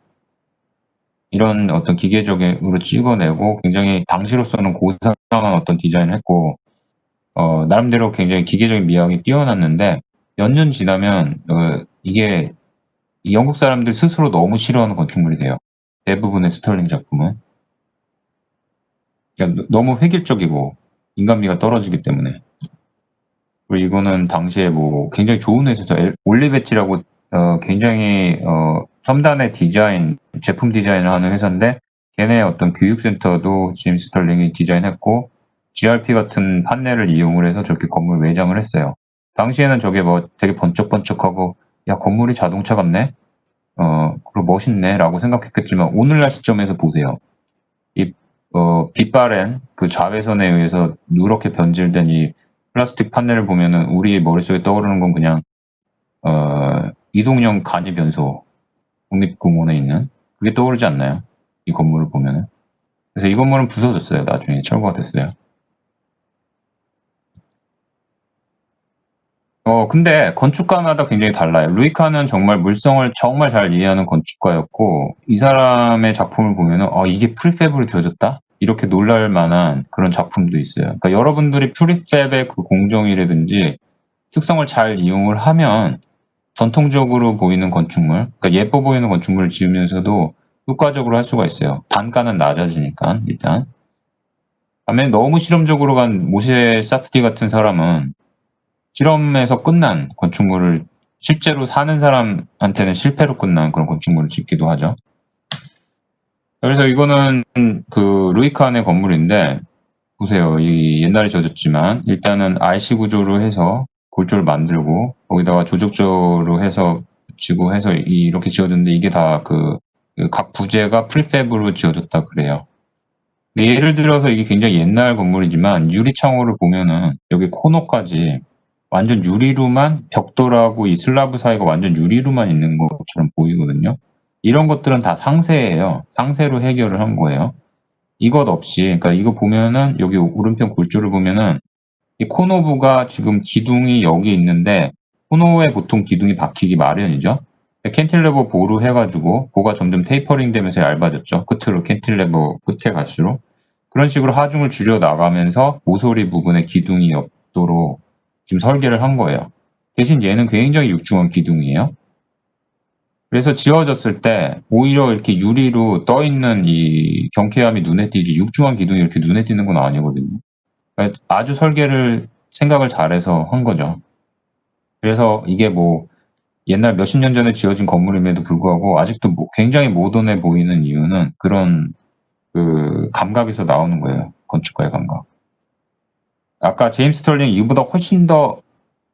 이런 어떤 기계적으로 찍어내고 굉장히 당시로서는 고상한 어떤 디자인을 했고, 나름대로 굉장히 기계적인 미학이 뛰어났는데, 몇 년 지나면 이게 이 영국 사람들 스스로 너무 싫어하는 건축물이 돼요. 대부분의 스털링 작품은. 그러니까 너무 획일적이고 인간미가 떨어지기 때문에. 그리고 이거는 당시에 뭐 굉장히 좋은 회사죠. 올리베티라고 굉장히 첨단의 디자인, 제품 디자인을 하는 회사인데, 걔네 어떤 교육센터도 제임스 스털링이 디자인했고 GRP 같은 판넬을 이용을 해서 저렇게 건물 외장을 했어요. 당시에는 저게 뭐 되게 번쩍번쩍하고, 야, 건물이 자동차 같네? 그리고 멋있네? 라고 생각했겠지만, 오늘날 시점에서 보세요. 이 빛바랜 그 자외선에 의해서 누렇게 변질된 이 플라스틱 판넬을 보면은 우리 머릿속에 떠오르는 건 그냥 이동형 간이 변소, 국립공원에 있는 그게 떠오르지 않나요? 이 건물을 보면은. 그래서 이 건물은 부서졌어요. 나중에 철거가 됐어요. 근데 건축가마다 굉장히 달라요. 루이카는 정말 물성을 정말 잘 이해하는 건축가였고, 이 사람의 작품을 보면은 이게 프리팹으로 지어졌다? 이렇게 놀랄 만한 그런 작품도 있어요. 그러니까 여러분들이 프리팹의 그 공정이라든지 특성을 잘 이용을 하면 전통적으로 보이는 건축물, 그러니까 예뻐 보이는 건축물을 지으면서도 효과적으로 할 수가 있어요. 단가는 낮아지니까 일단. 반면에 너무 실험적으로 간 모세 사프디 같은 사람은 실험에서 끝난 건축물을, 실제로 사는 사람한테는 실패로 끝난 그런 건축물을 짓기도 하죠. 그래서 이거는 그 루이칸의 건물인데, 보세요. 이 옛날에 지어졌지만 일단은 RC 구조로 해서 골조를 만들고 거기다가 조적조로 해서 지고 해서 이렇게 지어졌는데, 이게 다 각 부재가 프리팹으로 지어졌다 그래요. 예를 들어서 이게 굉장히 옛날 건물이지만 유리창호를 보면은 여기 코너까지 완전 유리로만, 벽돌하고 이 슬라브 사이가 완전 유리로만 있는 것처럼 보이거든요. 이런 것들은 다 상세예요. 상세로 해결을 한 거예요. 이것 없이, 그러니까 이거 보면은 여기 오른편 골조를 보면은 이 코너부가 지금 기둥이 여기 있는데, 코너에 보통 기둥이 박히기 마련이죠. 캔틸레버 보로 해가지고 보가 점점 테이퍼링 되면서 얇아졌죠. 끝으로 캔틸레버 끝에 갈수록. 그런 식으로 하중을 줄여 나가면서 모서리 부분에 기둥이 없도록 지금 설계를 한 거예요. 대신 얘는 굉장히 육중한 기둥이에요. 그래서 지어졌을 때 오히려 이렇게 유리로 떠 있는 이 경쾌함이 눈에 띄지, 육중한 기둥이 이렇게 눈에 띄는 건 아니거든요. 그러니까 아주 설계를 생각을 잘해서 한 거죠. 그래서 이게 뭐 옛날 몇십 년 전에 지어진 건물임에도 불구하고 아직도 굉장히 모던해 보이는 이유는 그런 그 감각에서 나오는 거예요. 건축가의 감각. 아까 제임스 스털링 이보다 훨씬 더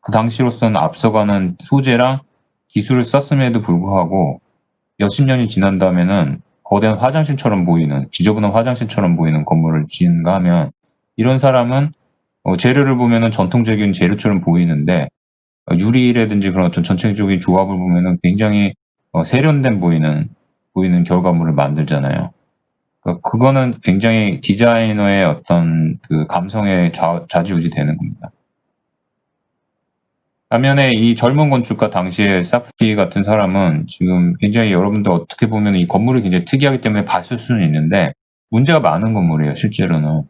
그 당시로서는 앞서가는 소재랑 기술을 썼음에도 불구하고 몇십 년이 지난 다음에는 거대한 화장실처럼 보이는, 지저분한 화장실처럼 보이는 건물을 지은가 하면, 이런 사람은 재료를 보면은 전통적인 재료처럼 보이는데 유리라든지 그런 어떤 전체적인 조합을 보면은 굉장히 세련된 보이는 결과물을 만들잖아요. 그러니까 그거는 굉장히 디자이너의 어떤 그 감성에 좌지우지 되는 겁니다. 반면에 이 젊은 건축가 당시에 사프티 같은 사람은 지금 굉장히, 여러분들 어떻게 보면 이 건물이 굉장히 특이하기 때문에 봤을 수는 있는데 문제가 많은 건물이에요, 실제로는.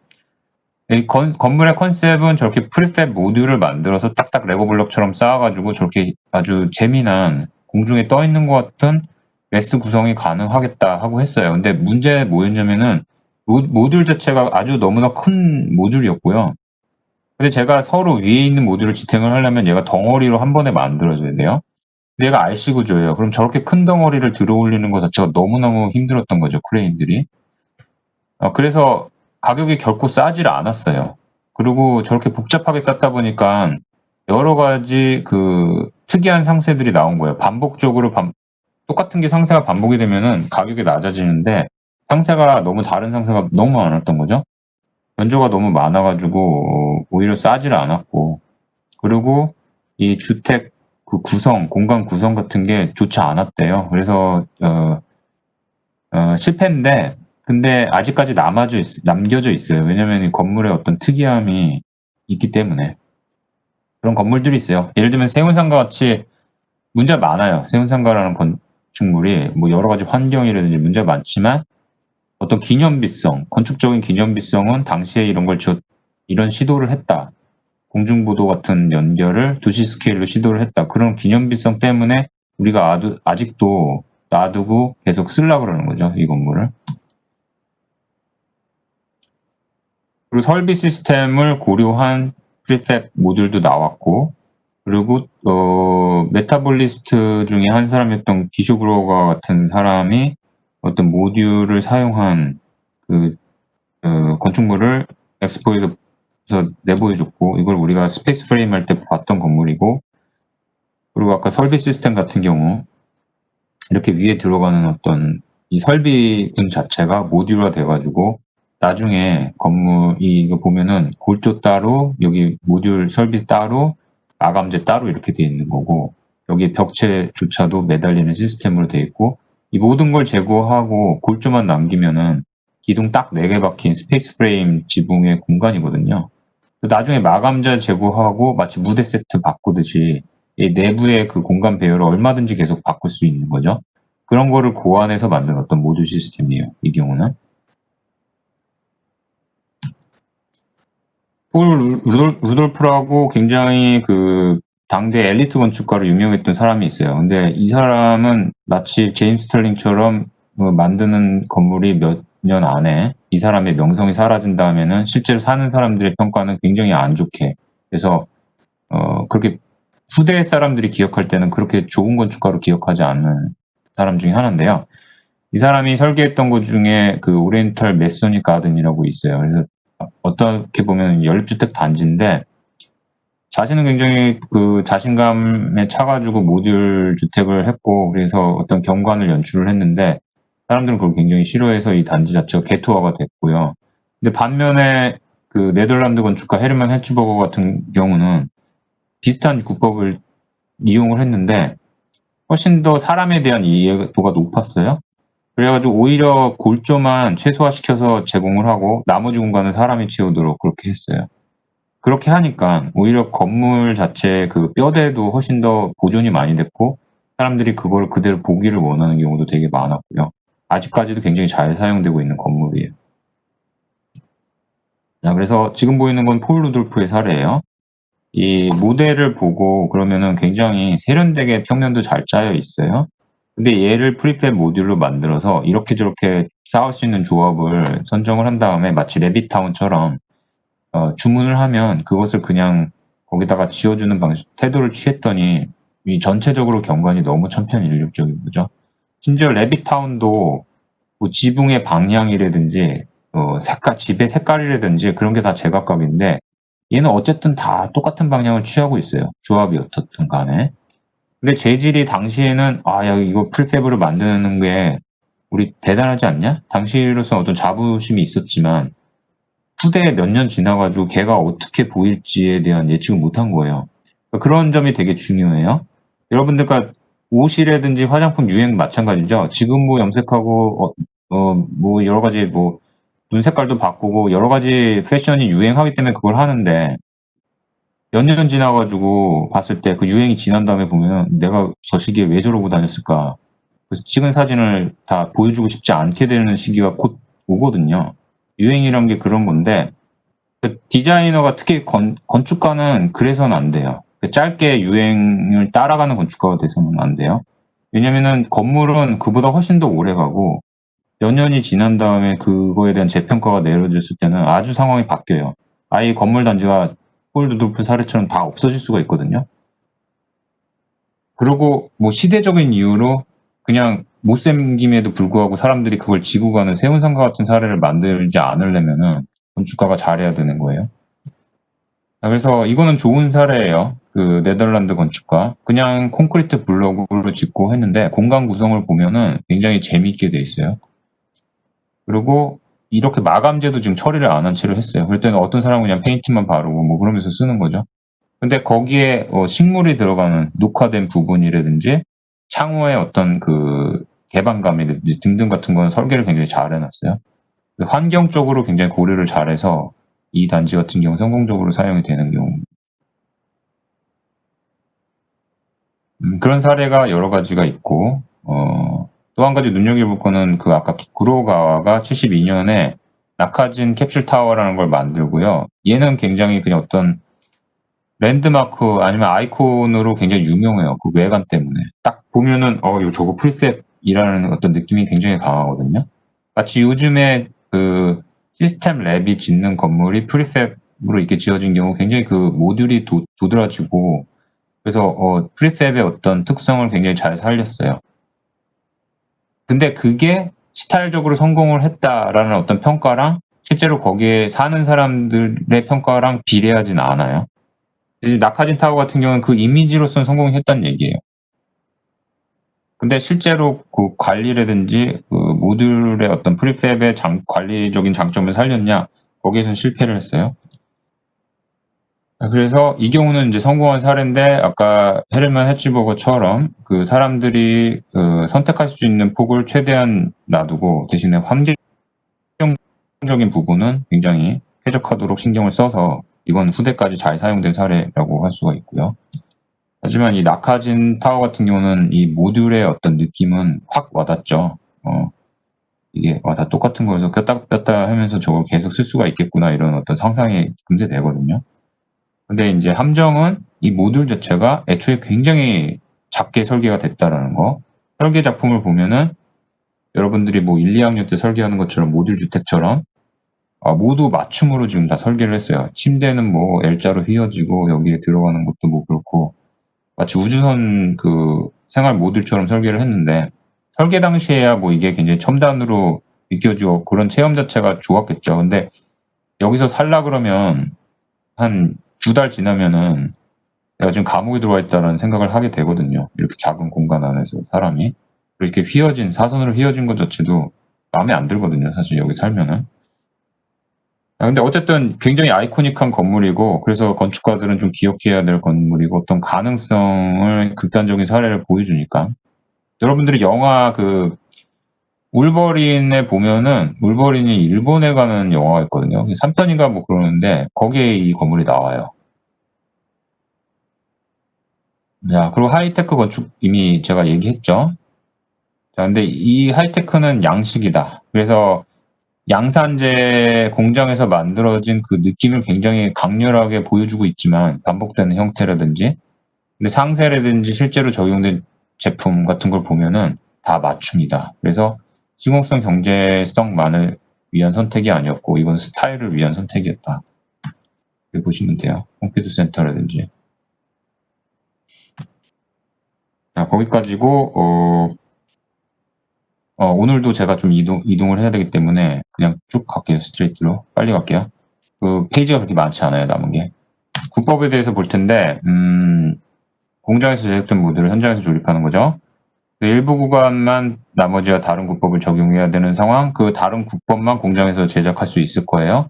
이 건물의 컨셉은 저렇게 프리팹 모듈을 만들어서 딱딱 레고 블록처럼 쌓아가지고 저렇게 아주 재미난 공중에 떠 있는 것 같은 메스 구성이 가능하겠다 하고 했어요. 근데 문제 뭐였냐면은 모듈 자체가 아주 너무나 큰 모듈이었고요. 근데 제가 서로 위에 있는 모듈을 지탱을 하려면 얘가 덩어리로 한 번에 만들어줘야 돼요. 근데 얘가 RC 구조예요. 그럼 저렇게 큰 덩어리를 들어 올리는 것 자체가 너무너무 힘들었던 거죠, 크레인들이. 그래서 가격이 결코 싸지를 않았어요. 그리고 저렇게 복잡하게 쌓다 보니까 여러 가지 그 특이한 상세들이 나온 거예요. 반복적으로 똑같은 게 상세가 반복이 되면은 가격이 낮아지는데 상세가 너무 다른 상세가 너무 많았던 거죠. 연조가 너무 많아가지고 오히려 싸지를 않았고, 그리고 이 주택 그 구성, 공간 구성 같은 게 좋지 않았대요. 그래서 실패인데, 근데 아직까지 남겨져 있어요. 왜냐면 이 건물에 어떤 특이함이 있기 때문에. 그런 건물들이 있어요. 예를 들면 세운상가 같이 문제가 많아요. 세운상가라는 건축물이 뭐 여러 가지 환경이라든지 문제가 많지만 어떤 기념비성, 건축적인 기념비성은 당시에 이런 시도를 했다. 공중부도 같은 연결을 도시 스케일로 시도를 했다. 그런 기념비성 때문에 우리가 아직도 놔두고 계속 쓰려고 그러는 거죠, 이 건물을. 그리고 설비 시스템을 고려한 프리팹 모듈도 나왔고, 그리고 메타볼리스트 중에 한 사람이었던 기쇼브로가 같은 사람이 어떤 모듈을 사용한 그 건축물을 엑스포에서 내보여줬고, 이걸 우리가 스페이스 프레임 할 때 봤던 건물이고, 그리고 아까 설비 시스템 같은 경우 이렇게 위에 들어가는 어떤 이 설비군 자체가 모듈화 돼가지고 나중에 건물 이거 보면은 골조 따로, 여기 모듈 설비 따로, 마감재 따로 이렇게 돼 있는 거고, 여기 벽체조차도 매달리는 시스템으로 돼 있고, 이 모든 걸 제거하고 골조만 남기면은 기둥 딱 4개 박힌 스페이스 프레임 지붕의 공간이거든요. 나중에 마감재 제거하고 마치 무대 세트 바꾸듯이 이 내부의 그 공간 배열을 얼마든지 계속 바꿀 수 있는 거죠. 그런 거를 고안해서 만든 어떤 모듈 시스템이에요, 이 경우는. 폴 루돌프라고 굉장히 그 당대 엘리트 건축가로 유명했던 사람이 있어요. 근데 이 사람은 마치 제임스 스털링처럼 만드는 건물이 몇 년 안에 이 사람의 명성이 사라진다면은 실제로 사는 사람들의 평가는 굉장히 안 좋게. 그래서 그렇게 후대 사람들이 기억할 때는 그렇게 좋은 건축가로 기억하지 않는 사람 중에 하나인데요. 이 사람이 설계했던 것 중에 그 오리엔탈 메소닉 가든이라고 있어요. 그래서 어떻게 보면 연립주택 단지인데 자신은 굉장히 그 자신감에 차가지고 모듈 주택을 했고, 그래서 어떤 경관을 연출을 했는데 사람들은 그걸 굉장히 싫어해서 이 단지 자체가 개토화가 됐고요. 근데 반면에 그 네덜란드 건축가 헤르만 헤츠버거 같은 경우는 비슷한 구법을 이용을 했는데 훨씬 더 사람에 대한 이해도가 높았어요. 그래가지고 오히려 골조만 최소화시켜서 제공을 하고 나머지 공간은 사람이 채우도록 그렇게 했어요. 그렇게 하니까 오히려 건물 자체 그 뼈대도 훨씬 더 보존이 많이 됐고 사람들이 그걸 그대로 보기를 원하는 경우도 되게 많았고요. 아직까지도 굉장히 잘 사용되고 있는 건물이에요. 자, 그래서 지금 보이는 건 폴 루돌프의 사례예요. 이 모델을 보고 그러면은 굉장히 세련되게 평면도 잘 짜여 있어요. 근데 얘를 프리팹 모듈로 만들어서 이렇게 저렇게 쌓을 수 있는 조합을 선정을 한 다음에 마치 레빗타운처럼 주문을 하면 그것을 그냥 거기다가 지어주는 태도를 취했더니 이 전체적으로 경관이 너무 천편일률적인 거죠. 심지어 레빗타운도 뭐 지붕의 방향이라든지 집의 색깔이라든지 그런 게 다 제각각인데 얘는 어쨌든 다 똑같은 방향을 취하고 있어요. 조합이 어떻든 간에. 근데 재질이 당시에는 야 이거 프리팹으로 만드는 게 우리 대단하지 않냐? 당시로서 어떤 자부심이 있었지만 후대에 몇 년 지나가지고 걔가 어떻게 보일지에 대한 예측을 못한 거예요. 그러니까 그런 점이 되게 중요해요. 여러분들 과 옷이라든지 화장품 유행 마찬가지죠. 지금 뭐 염색하고 뭐 여러 가지 뭐 눈 색깔도 바꾸고 여러 가지 패션이 유행하기 때문에 그걸 하는데 몇 년 지나가지고 봤을 때 그 유행이 지난 다음에 보면 '내가 저 시기에 왜 저러고 다녔을까?' 그래서 찍은 사진을 다 보여주고 싶지 않게 되는 시기가 곧 오거든요. 유행이란 게 그런 건데 디자이너가 특히 건축가는 그래서는 안 돼요. 짧게 유행을 따라가는 건축가가 돼서는 안 돼요. 왜냐면은 건물은 그보다 훨씬 더 오래가고 몇 년이 지난 다음에 그거에 대한 재평가가 내려졌을 때는 아주 상황이 바뀌어요. 아예 건물 단지가 폴 루돌프 사례처럼 다 없어질 수가 있거든요. 그리고 뭐 시대적인 이유로 그냥 못생김에도 불구하고 사람들이 그걸 지고 가는 세운상과 같은 사례를 만들지 않으려면은 건축가가 잘해야 되는 거예요. 그래서 이거는 좋은 사례예요. 그 네덜란드 건축가. 그냥 콘크리트 블록으로 짓고 했는데 공간 구성을 보면은 굉장히 재미있게 돼 있어요. 그리고 이렇게 마감재도 지금 처리를 안 한 채로 했어요. 그럴 때는 어떤 사람은 그냥 페인트만 바르고 뭐 그러면서 쓰는 거죠. 근데 거기에 식물이 들어가는 녹화된 부분이라든지 창호의 어떤 그 개방감이라든지 등등 같은 건 설계를 굉장히 잘 해놨어요. 환경적으로 굉장히 고려를 잘해서 이 단지 같은 경우 성공적으로 사용이 되는 경우. 그런 사례가 여러 가지가 있고, 또 한 가지 눈여겨볼 거는 그 아까 구로가와가 72년에 낙하진 캡슐 타워라는 걸 만들고요. 얘는 굉장히 그냥 어떤 랜드마크 아니면 아이콘으로 굉장히 유명해요. 그 외관 때문에. 딱 보면은, 이거 저거 프리팹이라는 어떤 느낌이 굉장히 강하거든요. 마치 요즘에 그 시스템 랩이 짓는 건물이 프리팹으로 이렇게 지어진 경우 굉장히 그 모듈이 도드라지고 그래서 프리팹의 어떤 특성을 굉장히 잘 살렸어요. 근데 그게 스타일적으로 성공을 했다라는 어떤 평가랑 실제로 거기에 사는 사람들의 평가랑 비례하진 않아요. 이제 낙하진 타워 같은 경우는 그 이미지로서는 성공했다는 얘기예요. 근데 실제로 그 관리라든지 그 모듈의 어떤 프리팹의 관리적인 장점을 살렸냐? 거기에선 실패를 했어요. 그래서 이 경우는 이제 성공한 사례인데 아까 헤르만 헤치버거처럼 그 사람들이 그 선택할 수 있는 폭을 최대한 놔두고 대신에 환경적인 부분은 굉장히 쾌적하도록 신경을 써서 이건 후대까지 잘 사용된 사례라고 할 수가 있고요. 하지만 이 낙하진 타워 같은 경우는 이 모듈의 어떤 느낌은 확 와닿죠. 이게 다 똑같은 거에서 꼈다 뺐다 하면서 저걸 계속 쓸 수가 있겠구나 이런 어떤 상상이 금세 되거든요. 근데 이제 함정은 이 모듈 자체가 애초에 굉장히 작게 설계가 됐다라는 거. 설계 작품을 보면은 여러분들이 뭐 1, 2학년 때 설계하는 것처럼 모듈 주택처럼 모두 맞춤으로 지금 다 설계를 했어요. 침대는 뭐 L자로 휘어지고 여기에 들어가는 것도 뭐 그렇고 마치 우주선 그 생활 모듈처럼 설계를 했는데 설계 당시에야 뭐 이게 굉장히 첨단으로 느껴지고 그런 체험 자체가 좋았겠죠. 근데 여기서 살라 그러면 한 2달 지나면은 내가 지금 감옥에 들어와 있다는 생각을 하게 되거든요. 이렇게 작은 공간 안에서 사람이. 이렇게 사선으로 휘어진 것 자체도 마음에 안 들거든요. 사실 여기 살면은. 근데 어쨌든 굉장히 아이코닉한 건물이고, 그래서 건축가들은 좀 기억해야 될 건물이고, 어떤 가능성을 극단적인 사례를 보여주니까. 여러분들이 영화 울버린에 보면은, 울버린이 일본에 가는 영화가 있거든요. 3편인가 뭐 그러는데, 거기에 이 건물이 나와요. 자, 그리고 하이테크 건축 이미 제가 얘기했죠. 자, 근데 이 하이테크는 양식이다. 그래서 양산재 공장에서 만들어진 그 느낌을 굉장히 강렬하게 보여주고 있지만 반복되는 형태라든지 근데 상세라든지 실제로 적용된 제품 같은 걸 보면은 다 맞춤이다. 그래서 시공성 경제성만을 위한 선택이 아니었고 이건 스타일을 위한 선택이었다. 이렇게 보시면 돼요. pompidu 센터라든지. 자, 거기까지고 오늘도 제가 좀 이동을 해야 되기 때문에 그냥 쭉 갈게요. 스트레이트로. 빨리 갈게요. 그 페이지가 그렇게 많지 않아요. 남은 게. 국법에 대해서 볼 텐데 공장에서 제작된 모듈을 현장에서 조립하는 거죠. 그 일부 구간만 나머지와 다른 국법을 적용해야 되는 상황, 그 다른 국법만 공장에서 제작할 수 있을 거예요.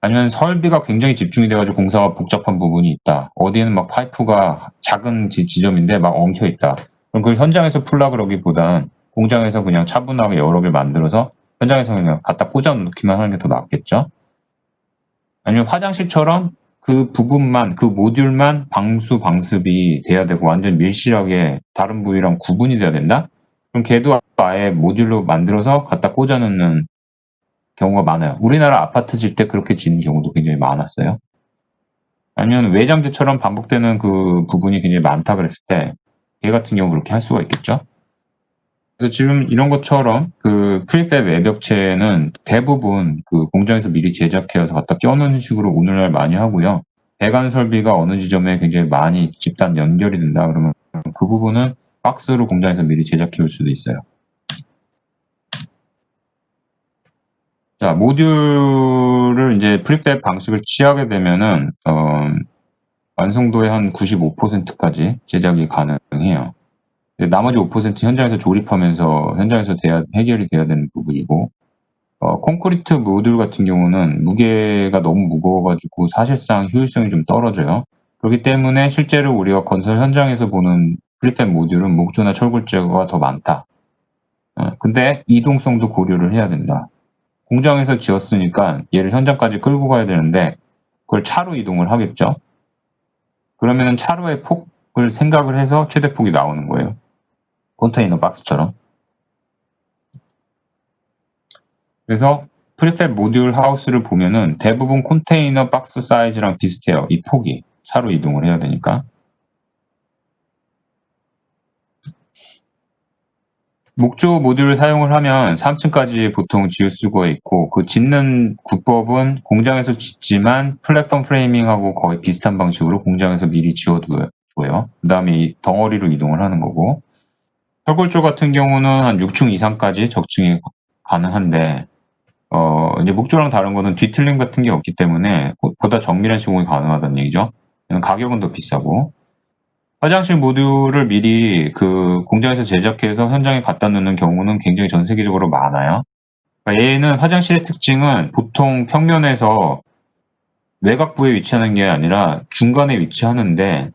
아니면 설비가 굉장히 집중이 돼가지고 공사가 복잡한 부분이 있다. 어디에는 막 파이프가 작은 지점인데 막 엉켜 있다. 그럼 그걸 현장에서 풀라 그러기보단 공장에서 그냥 차분하게 여러 개를 만들어서 현장에서 그냥 갖다 꽂아 놓기만 하는 게 더 낫겠죠. 아니면 화장실처럼 그 부분만, 그 모듈만 방수방습이 돼야 되고 완전 밀실하게 다른 부위랑 구분이 돼야 된다? 그럼 걔도 아예 모듈로 만들어서 갖다 꽂아 놓는 경우가 많아요. 우리나라 아파트 질 때 그렇게 짓는 경우도 굉장히 많았어요. 아니면 외장재처럼 반복되는 그 부분이 굉장히 많다 그랬을 때 걔 같은 경우 그렇게 할 수가 있겠죠. 그래서 지금 이런 것처럼 그 프리팹 외벽체는 대부분 그 공장에서 미리 제작해서 갖다 껴놓는 식으로 오늘날 많이 하고요. 배관 설비가 어느 지점에 굉장히 많이 집단 연결이 된다 그러면 그 부분은 박스로 공장에서 미리 제작해 올 수도 있어요. 자, 모듈을 이제 프리팹 방식을 취하게 되면은 완성도의 한 95%까지 제작이 가능해요. 나머지 5% 현장에서 조립하면서 현장에서 해결이 돼야 되는 부분이고, 콘크리트 모듈 같은 경우는 무게가 너무 무거워가지고 사실상 효율성이 좀 떨어져요. 그렇기 때문에 실제로 우리가 건설 현장에서 보는 프리팹 모듈은 목조나 철골재가 더 많다. 근데 이동성도 고려를 해야 된다. 공장에서 지었으니까 얘를 현장까지 끌고 가야 되는데 그걸 차로 이동을 하겠죠. 그러면은 차로의 폭을 생각을 해서 최대 폭이 나오는 거예요. 컨테이너 박스처럼. 그래서 프리팹 모듈 하우스를 보면은 대부분 컨테이너 박스 사이즈랑 비슷해요. 이 폭이. 차로 이동을 해야 되니까. 목조 모듈을 사용을 하면 3층까지 보통 지을 수가 있고 그 짓는 구법은 공장에서 짓지만 플랫폼 프레이밍하고 거의 비슷한 방식으로 공장에서 미리 지어둬요. 그 다음에 이 덩어리로 이동을 하는 거고 철골조 같은 경우는 한 6층 이상까지 적층이 가능한데 이제 목조랑 다른 거는 뒤틀림 같은 게 없기 때문에 보다 정밀한 시공이 가능하다는 얘기죠. 가격은 더 비싸고 화장실 모듈을 미리 그 공장에서 제작해서 현장에 갖다 놓는 경우는 굉장히 전 세계적으로 많아요. 그러니까 얘는 화장실의 특징은 보통 평면에서 외곽부에 위치하는 게 아니라 중간에 위치하는데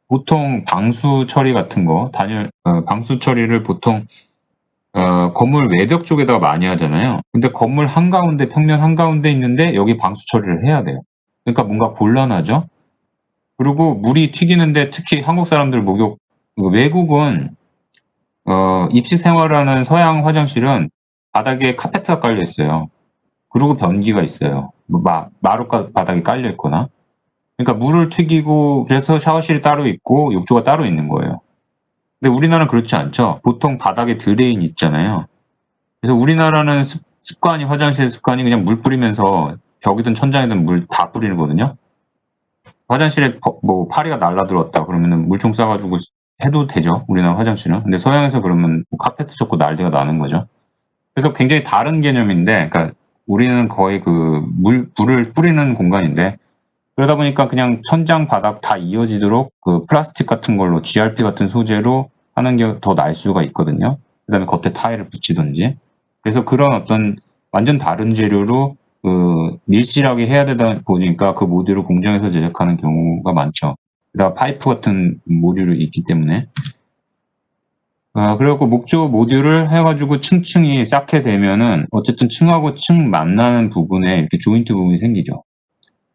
보통 방수 처리 같은 거 방수 처리를 보통 건물 외벽 쪽에다가 많이 하잖아요. 근데 건물 한가운데, 평면 한가운데 있는데 여기 방수 처리를 해야 돼요. 그러니까 뭔가 곤란하죠? 그리고 물이 튀기는데 특히 한국 사람들 외국은, 입시 생활하는 서양 화장실은 바닥에 카페트가 깔려 있어요. 그리고 변기가 있어요. 마룻가 바닥에 깔려 있거나. 그러니까 물을 튀기고, 그래서 샤워실이 따로 있고, 욕조가 따로 있는 거예요. 근데 우리나라는 그렇지 않죠. 보통 바닥에 드레인 있잖아요. 그래서 우리나라는 습관이 화장실 습관이 그냥 물 뿌리면서 벽이든 천장이든 물 다 뿌리거든요. 화장실에 뭐 파리가 날라들었다 그러면은 물총 쏴가지고 해도 되죠. 우리나라 화장실은. 근데 서양에서 그러면 뭐 카페트 젖고 난리가 나는 거죠. 그래서 굉장히 다른 개념인데, 그러니까 우리는 거의 그 물을 뿌리는 공간인데 그러다 보니까 그냥 천장 바닥 다 이어지도록 그 플라스틱 같은 걸로 GRP 같은 소재로 하는 게 더 나을 수가 있거든요. 그다음에 겉에 타일을 붙이든지. 그래서 그런 어떤 완전 다른 재료로 그 밀실하게 해야 되다 보니까 그 모듈을 공장에서 제작하는 경우가 많죠. 게다가 파이프 같은 모듈이 있기 때문에. 그래갖고 목조 모듈을 해가지고 층층이 쌓게 되면은 어쨌든 층하고 층 만나는 부분에 이렇게 조인트 부분이 생기죠.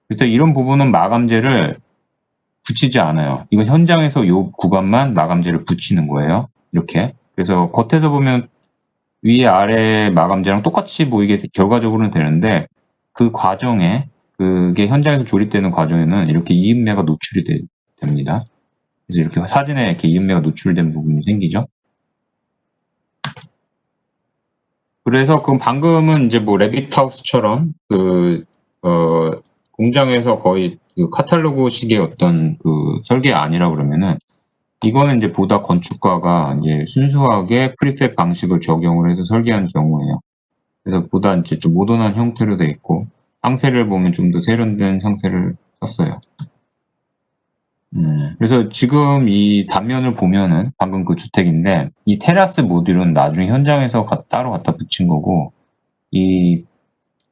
그래서 이런 부분은 마감재를 붙이지 않아요. 이건 현장에서 요 구간만 마감재를 붙이는 거예요. 이렇게. 그래서 겉에서 보면 위에 아래 마감재랑 똑같이 보이게 결과적으로는 되는데 그 과정에 그게 현장에서 조립되는 과정에는 이렇게 이음매가 노출이 됩니다. 그래서 이렇게 사진에 이렇게 이음매가 노출된 부분이 생기죠. 그래서 그 방금은 이제 뭐 레빗하우스처럼 공장에서 거의 그 카탈로그식의 어떤 그 설계 아니라 그러면은 이거는 이제 보다 건축가가 이제 순수하게 프리팹 방식을 적용을 해서 설계한 경우예요. 그래서 보다 이제 좀 모던한 형태로 돼 있고 상세를 보면 좀 더 세련된 형태를 썼어요. 그래서 지금 이 단면을 보면은 방금 그 주택인데 이 테라스 모듈은 나중에 현장에서 따로 갖다 붙인 거고 이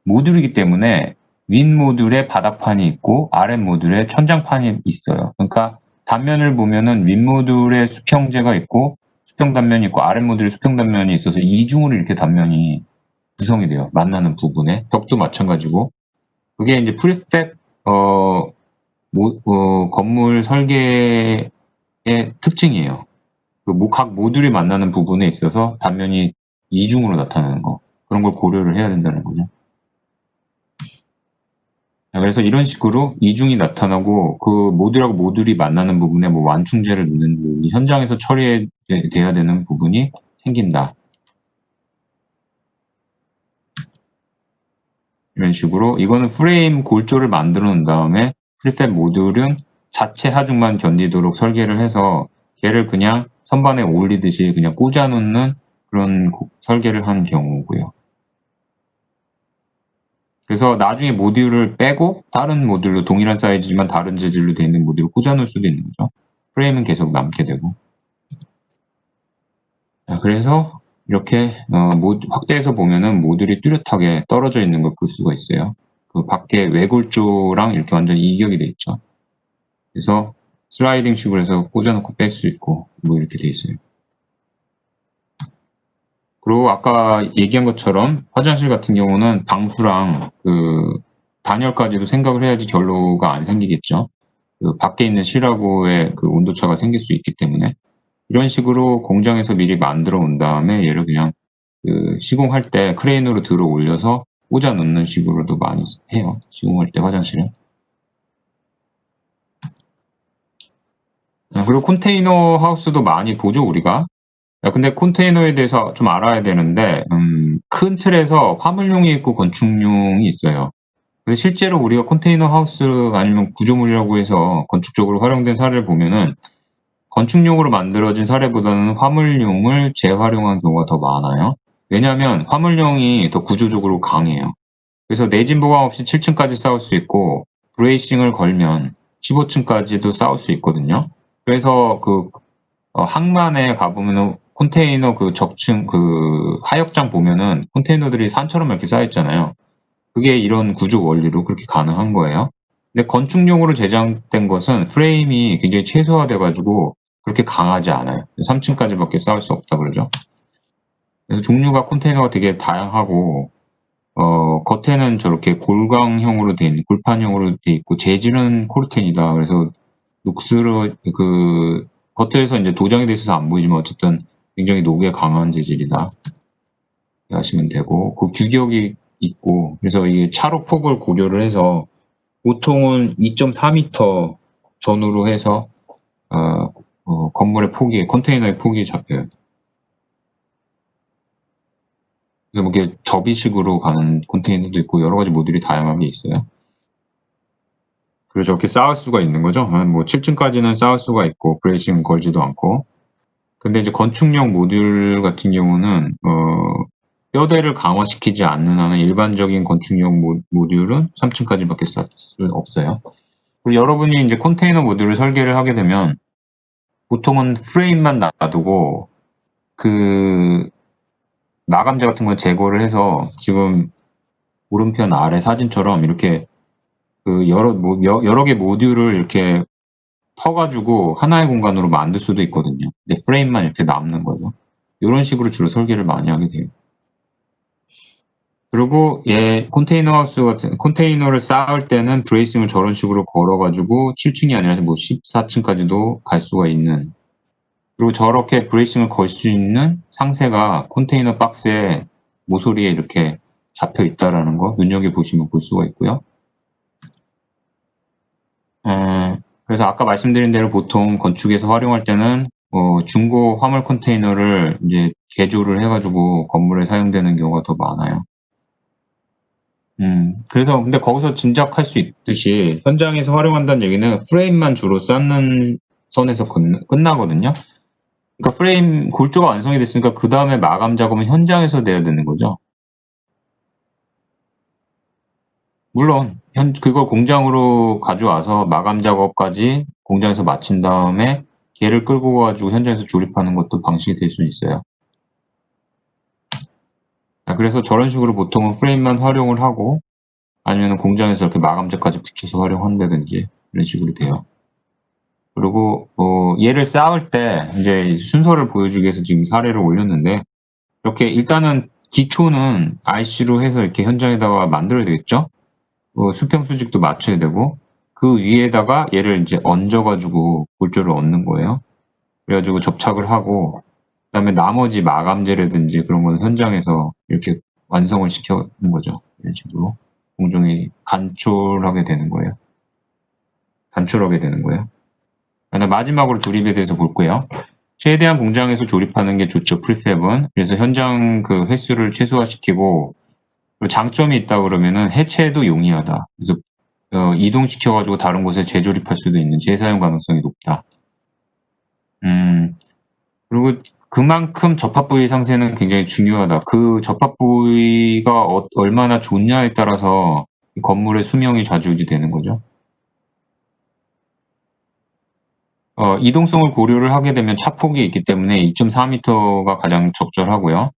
모듈이기 때문에 윗 모듈에 바닥판이 있고 아랫 모듈에 천장판이 있어요. 그러니까 단면을 보면은 윗 모듈에 수평재가 있고 수평 단면이 있고 아랫 모듈에 수평 단면이 있어서 이중으로 이렇게 단면이 구성이 돼요. 만나는 부분에 벽도 마찬가지고 그게 이제 프리팹 건물 설계의 특징이에요. 각 모듈이 만나는 부분에 있어서 단면이 이중으로 나타나는 거. 그런 걸 고려를 해야 된다는 거죠. 그래서 이런 식으로 이중이 나타나고 그 모듈하고 모듈이 만나는 부분에 뭐 완충제를 넣는 부분이 현장에서 처리돼야 되는 부분이 생긴다. 이런 식으로 이거는 프레임 골조를 만들어 놓은 다음에 프리팹 모듈은 자체 하중만 견디도록 설계를 해서 걔를 그냥 선반에 올리듯이 그냥 꽂아 놓는 그런 설계를 한 경우고요. 그래서 나중에 모듈을 빼고 다른 모듈로 동일한 사이즈지만 다른 재질로 되어 있는 모듈을 꽂아 놓을 수도 있는 거죠. 프레임은 계속 남게 되고. 자, 그래서 이렇게 확대해서 보면은 모듈이 뚜렷하게 떨어져 있는 걸 볼 수가 있어요. 그 밖에 외골조랑 이렇게 완전히 이격이 돼 있죠. 그래서 슬라이딩 식으로 해서 꽂아놓고 뺄 수 있고 뭐 이렇게 돼 있어요. 그리고 아까 얘기한 것처럼 화장실 같은 경우는 방수랑 그 단열까지도 생각을 해야지 결로가 안 생기겠죠. 그 밖에 있는 실하고의 그 온도차가 생길 수 있기 때문에 이런 식으로 공장에서 미리 만들어 온 다음에 얘를 그냥 그 시공할 때 크레인으로 들어 올려서 꽂아 놓는 식으로도 많이 해요. 시공할 때 화장실에. 그리고 컨테이너 하우스도 많이 보죠, 우리가. 근데 컨테이너에 대해서 좀 알아야 되는데, 큰 틀에서 화물용이 있고 건축용이 있어요. 근데 실제로 우리가 컨테이너 하우스 아니면 구조물이라고 해서 건축적으로 활용된 사례를 보면은 건축용으로 만들어진 사례보다는 화물용을 재활용한 경우가 더 많아요. 왜냐하면 화물용이 더 구조적으로 강해요. 그래서 내진 보강 없이 7층까지 쌓을 수 있고 브레이싱을 걸면 15층까지도 쌓을 수 있거든요. 그래서 그 항만에 가보면은 컨테이너 그 적층 그 하역장 보면은 컨테이너들이 산처럼 이렇게 쌓여 있잖아요. 그게 이런 구조 원리로 그렇게 가능한 거예요. 근데 건축용으로 제작된 것은 프레임이 굉장히 최소화돼 가지고 그렇게 강하지 않아요. 3층까지밖에 쌓을 수 없다 그러죠. 그래서 종류가 컨테이너가 되게 다양하고 겉에는 저렇게 골강형으로 돼 있는 골판형으로 돼 있고 재질은 코르텐이다. 그래서 녹스러 그 겉에서 이제 도장이 돼 있어서 안 보이지만 어쨌든 굉장히 녹에 강한 재질이다. 하시면 되고 그 규격이 있고 그래서 이게 차로 폭을 고려를 해서 보통은 2.4m 전후로 해서 건물의 폭이 컨테이너의 폭이 잡혀요. 그래서 뭐 이게 접이식으로 가는 컨테이너도 있고 여러 가지 모듈이 다양하게 있어요. 그래서 저렇게 쌓을 수가 있는 거죠. 뭐 7층까지는 쌓을 수가 있고 브레이싱 걸지도 않고. 근데 이제 건축용 모듈 같은 경우는 뼈대를 강화시키지 않는 한은 일반적인 건축용 모듈은 3층까지밖에 쌓을 수 없어요. 그리고 여러분이 이제 컨테이너 모듈을 설계를 하게 되면 보통은 프레임만 놔두고 그 마감재 같은 걸 제거를 해서 지금 오른편 아래 사진처럼 이렇게 그 여러 개 모듈을 이렇게 터가지고 하나의 공간으로 만들 수도 있거든요. 근데 프레임만 이렇게 남는 거죠. 이런 식으로 주로 설계를 많이 하게 돼요. 그리고 컨테이너 하우스 같은 컨테이너를 쌓을 때는 브레이싱을 저런 식으로 걸어가지고 7층이 아니라 뭐 14층까지도 갈 수가 있는. 그리고 저렇게 브레이싱을 걸 수 있는 상세가 컨테이너 박스에 모서리에 이렇게 잡혀 있다라는 거 눈여겨 보시면 볼 수가 있고요. 그래서 아까 말씀드린 대로 보통 건축에서 활용할 때는 중고 화물 컨테이너를 이제 개조를 해가지고 건물에 사용되는 경우가 더 많아요. 그래서 근데 거기서 짐작할 수 있듯이 현장에서 활용한다는 얘기는 프레임만 주로 쌓는 선에서 끝나거든요. 그러니까 프레임 골조가 완성이 됐으니까 그 다음에 마감 작업은 현장에서 돼야 되는 거죠. 물론 그걸 공장으로 가져와서 마감 작업까지 공장에서 마친 다음에 걔를 끌고 가지고 현장에서 조립하는 것도 방식이 될 수 있어요. 그래서 저런 식으로 보통은 프레임만 활용을 하고 아니면 공장에서 이렇게 마감재까지 붙여서 활용한다든지 이런 식으로 돼요. 그리고 얘를 쌓을 때 이제 순서를 보여주기 위해서 지금 사례를 올렸는데 이렇게 일단은 기초는 IC로 해서 이렇게 현장에다가 만들어야 되겠죠. 수평 수직도 맞춰야 되고 그 위에다가 얘를 이제 얹어가지고 골조를 얹는 거예요. 그래가지고 접착을 하고 그다음에 나머지 마감재라든지 그런 건 현장에서 이렇게 완성을 시켜는 거죠. 이런 식으로 공정이 간촐하게 되는 거예요. 단촐하게 되는 거예요. 마지막으로 조립에 대해서 볼게요. 최대한 공장에서 조립하는 게 좋죠. 프리팹은. 그래서 현장 그 횟수를 최소화시키고, 그리고 장점이 있다 그러면은 해체도 용이하다. 그래서 이동시켜가지고 다른 곳에 재조립할 수도 있는 재사용 가능성이 높다. 그리고 그만큼 접합 부위 상세는 굉장히 중요하다. 그 접합 부위가 얼마나 좋냐에 따라서 건물의 수명이 좌지우지되는 거죠. 이동성을 고려를 하게 되면 차폭이 있기 때문에 2.4m가 가장 적절하고요.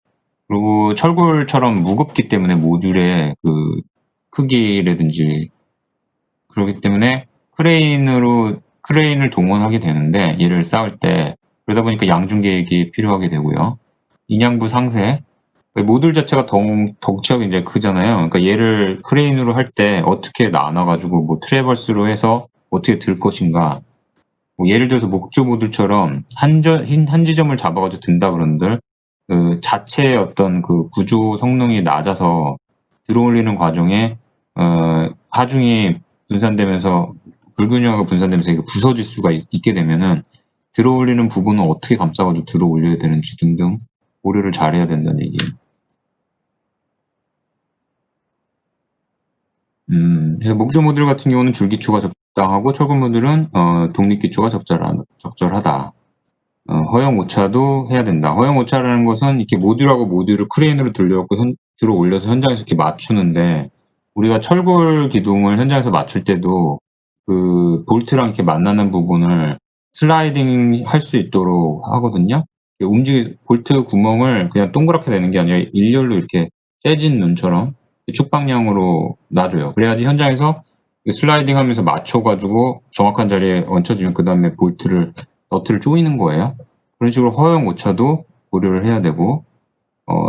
그리고 철골처럼 무겁기 때문에 모듈의 그 크기라든지 그렇기 때문에 크레인을 동원하게 되는데 얘를 쌓을 때 그러다 보니까 양중 계획이 필요하게 되고요. 인양부 상세 모듈 자체가 덩치가 굉장히 크잖아요. 그러니까 얘를 크레인으로 할 때 어떻게 나눠가지고 뭐 트래버스로 해서 어떻게 들 것인가. 뭐 예를 들어서 목조 모듈처럼 한 지점을 잡아가지고 든다 그런들 그 자체의 어떤 그 구조 성능이 낮아서 들어올리는 과정에 하중이 분산되면서 불균형하게 분산되면서 이게 부서질 수가 있게 되면은 들어올리는 부분은 어떻게 감싸가지고 들어올려야 되는지 등등 고려를 잘해야 된다는 얘기예요. 그래서 목조 모듈 같은 경우는 줄기초가 적당하고 철근 모듈은 독립기초가 적절하다. 허용 오차도 해야 된다. 허용 오차라는 것은 이렇게 모듈하고 모듈을 크레인으로 들어 올려서 현장에서 이렇게 맞추는데 우리가 철골 기둥을 현장에서 맞출 때도 그 볼트랑 이렇게 만나는 부분을 슬라이딩 할 수 있도록 하거든요. 볼트 구멍을 그냥 동그랗게 내는 게 아니라 일렬로 이렇게 째진 눈처럼 축방향으로 놔줘요. 그래야지 현장에서 슬라이딩 하면서 맞춰가지고 정확한 자리에 얹혀지면 그 다음에 너트를 조이는 거예요. 그런 식으로 허용 오차도 고려를 해야 되고,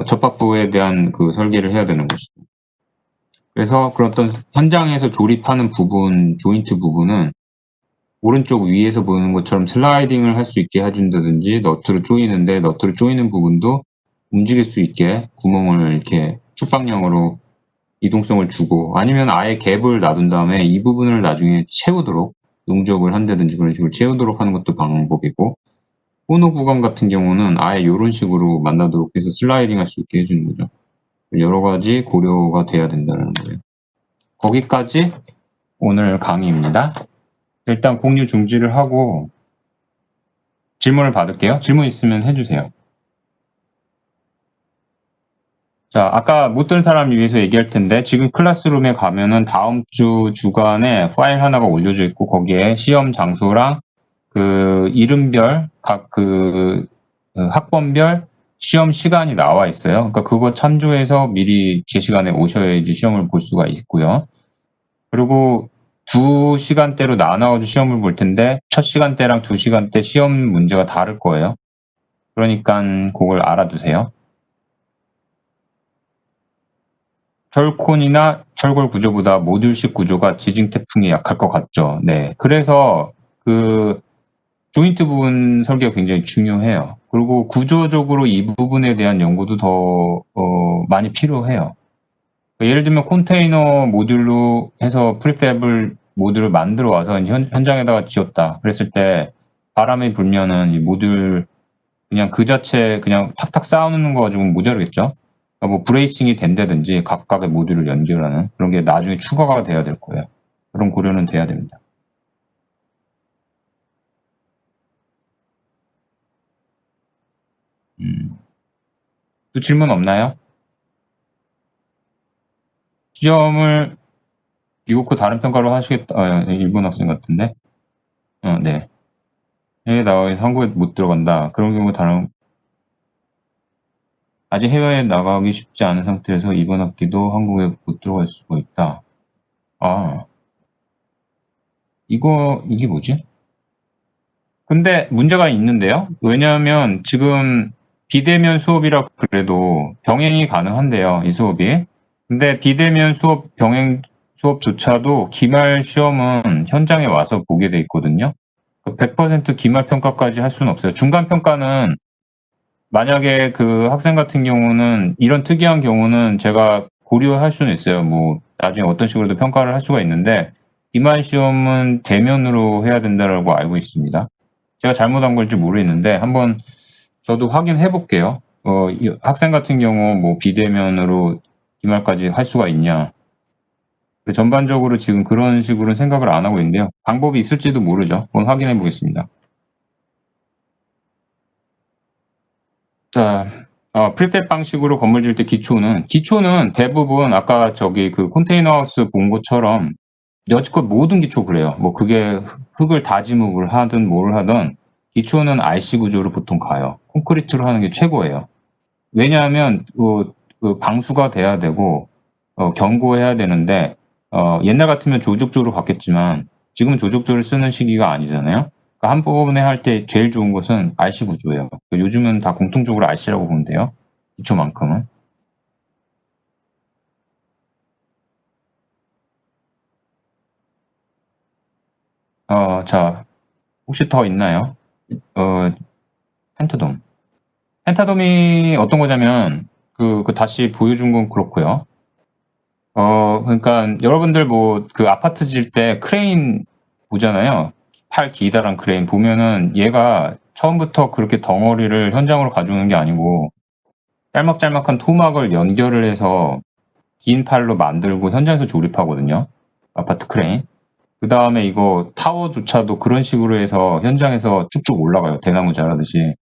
접합부에 대한 그 설계를 해야 되는 것이죠. 그래서 그런 어떤 현장에서 조립하는 부분, 조인트 부분은 오른쪽 위에서 보는 것처럼 슬라이딩을 할 수 있게 해준다든지, 너트를 조이는 부분도 움직일 수 있게 구멍을 이렇게 축방향으로 이동성을 주고, 아니면 아예 갭을 놔둔 다음에 이 부분을 나중에 채우도록 용접을 한다든지 그런 식으로 채우도록 하는 것도 방법이고, 코너 구간 같은 경우는 아예 이런 식으로 만나도록 해서 슬라이딩 할 수 있게 해주는 거죠. 여러 가지 고려가 돼야 된다는 거예요. 거기까지 오늘 강의입니다. 일단 공유 중지를 하고 질문을 받을게요. 질문 있으면 해주세요. 자, 아까 못 든 사람을 위해서 얘기할 텐데 지금 클래스룸에 가면은 다음 주 주간에 파일 하나가 올려져 있고 거기에 시험 장소랑 그 이름별 각 그 학번별 시험 시간이 나와 있어요. 그러니까 그거 참조해서 미리 제 시간에 오셔야지 시험을 볼 수가 있고요. 그리고 두 시간대로 나눠가지고 시험을 볼 텐데 첫 시간대랑 두 시간대 시험 문제가 다를 거예요. 그러니까 그걸 알아두세요. 철콘이나 철골 구조보다 모듈식 구조가 지진 태풍에 약할 것 같죠. 네. 그래서 그 조인트 부분 설계가 굉장히 중요해요. 그리고 구조적으로 이 부분에 대한 연구도 더 많이 필요해요. 예를 들면 컨테이너 모듈로 해서 프리팹을 모듈을 만들어 와서 현장에다가 지었다. 그랬을 때 바람이 불면은 이 모듈 그냥 그 자체 그냥 탁탁 쌓아놓는 거 가지고는 모자르겠죠. 그러니까 뭐 브레이싱이 된다든지 각각의 모듈을 연결하는 그런 게 나중에 추가가 돼야 될 거예요. 그런 고려는 돼야 됩니다. 또 질문 없나요? 시험을 미국과 다른 평가로 하시겠다. 일본 학생 같은데. 네. 해외 나가서 한국에 못 들어간다. 그런 경우 아직 해외에 나가기 쉽지 않은 상태에서 이번 학기도 한국에 못 들어갈 수가 있다. 아, 이게 뭐지? 근데 문제가 있는데요. 왜냐하면 지금 비대면 수업이라 그래도 병행이 가능한데요, 이 수업이. 근데 비대면 병행 수업조차도 기말 시험은 현장에 와서 보게 돼 있거든요. 100% 기말 평가까지 할 수는 없어요. 중간 평가는 만약에 그 학생 같은 경우는 이런 특이한 경우는 제가 고려할 수는 있어요. 뭐 나중에 어떤 식으로도 평가를 할 수가 있는데 기말 시험은 대면으로 해야 된다라고 알고 있습니다. 제가 잘못한 걸지 모르겠는데 한번 저도 확인해 볼게요. 이 학생 같은 경우 뭐 비대면으로 기말까지 할 수가 있냐. 전반적으로 지금 그런 식으로는 생각을 안 하고 있는데요. 방법이 있을지도 모르죠. 한번 확인해 보겠습니다. 자, 프리팹 방식으로 건물 지을 때 기초는 대부분 아까 저기 그 컨테이너 하우스 본 것처럼 여지껏 모든 기초 그래요. 뭐 그게 흙을 다지목을 하든 뭘 하든 기초는 RC 구조로 보통 가요. 콘크리트로 하는 게 최고예요. 왜냐하면 그 방수가 돼야 되고 견고해야 되는데 옛날 같으면 조족조로 갔겠지만 지금은 조족조를 쓰는 시기가 아니잖아요. 그러니까 한꺼번에 할 때 제일 좋은 것은 RC 구조예요. 요즘은 다 공통적으로 RC라고 보면 돼요. 기초만큼은. 자, 혹시 더 있나요? 어, 펜타돔. 펜타돔이 어떤 거냐면 다시 보여준 건 그렇고요. 그러니까 여러분들 뭐 그 아파트 지을 때 크레인 보잖아요. 팔 기다란 크레인 보면은 얘가 처음부터 그렇게 덩어리를 현장으로 가져오는 게 아니고 짤막짤막한 토막을 연결을 해서 긴 팔로 만들고 현장에서 조립하거든요. 아파트 크레인. 그다음에 이거 타워조차도 그런 식으로 해서 현장에서 쭉쭉 올라가요. 대나무 자라듯이.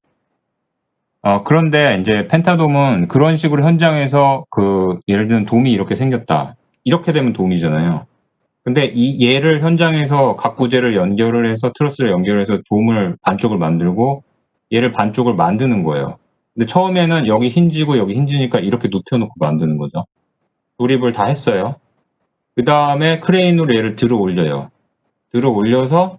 그런데 인제 펜타돔은 그런 식으로 현장에서 예를 들면 돔이 이렇게 생겼다. 이렇게 되면 돔이잖아요. 근데 얘를 현장에서 각구제를 연결을 해서 트러스를 연결해서 돔을 반쪽을 만들고 얘를 반쪽을 만드는 거예요. 근데 처음에는 여기 힌지고 여기 힌지니까 이렇게 눕혀 놓고 만드는 거죠. 조립을 다 했어요. 그다음에 크레인으로 얘를 들어 올려요. 들어 올려서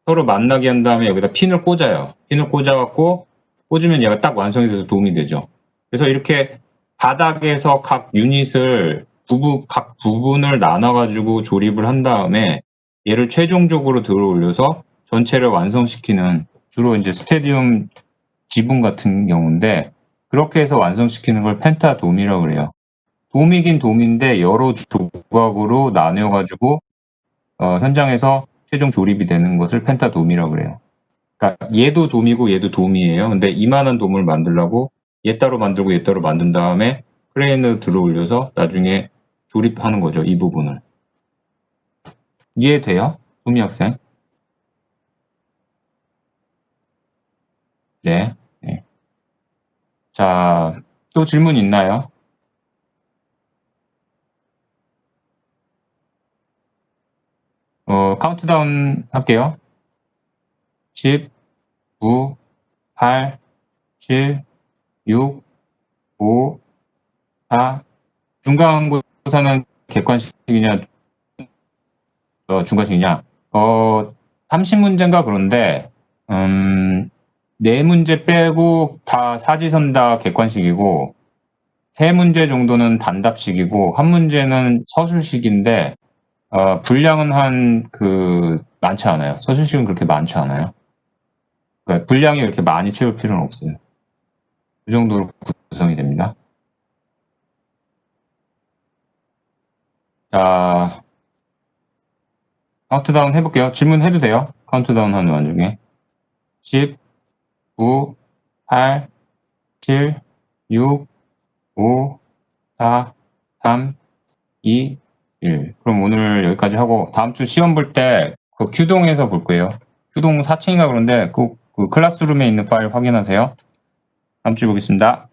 서로 만나게 한 다음에 여기다 핀을 꽂아요. 핀을 꽂아 갖고 꽂으면 얘가 딱 완성이 돼서 도움이 되죠. 그래서 이렇게 바닥에서 각 유닛을 각 부분을 나눠 가지고 조립을 한 다음에 얘를 최종적으로 들어 올려서 전체를 완성시키는 주로 인제 스테디움 지붕 같은 경우인데 그렇게 해서 완성시키는 걸 펜타돔이라고 그래요. 돔이긴 돔인데 여러 조각으로 나뉘어 가지고 현장에서 최종 조립이 되는 것을 펜타돔이라고 그래요. 그러니까 얘도 돔이고 얘도 돔이에요. 근데 이만한 돔을 만들려고 얘 따로 만들고 얘 따로 만든 다음에 크레인을 들어 올려서 나중에 조립하는 거죠, 이 부분을. 이해돼요? 소미 학생? 네. 네. 자, 또 질문 있나요? 카운트다운 할게요. 10, 9, 8, 7, 6, 5, 4. 중간고사는 객관식이냐, 중간식이냐? 30문제인가 그런데, 4문제 빼고 다 사지선다 객관식이고, 3문제 정도는 단답식이고, 1문제는 서술식인데, 분량은 많지 않아요. 서술식은 그렇게 많지 않아요. 그러니까 분량이 그렇게 많이 채울 필요는 없어요. 그 정도로 구성이 됩니다. 자, 카운트다운 해볼게요. 질문해도 돼요. 카운트다운 하는 와중에. 10, 9, 8, 7, 6, 5, 4, 3, 2, 1. 그럼 오늘 여기까지 하고 다음 주 시험 볼 때 큐동에서 볼 거예요. 큐동 4층인가 그런데 꼭 그 클래스룸에 있는 파일 확인하세요. 다음 주에 보겠습니다.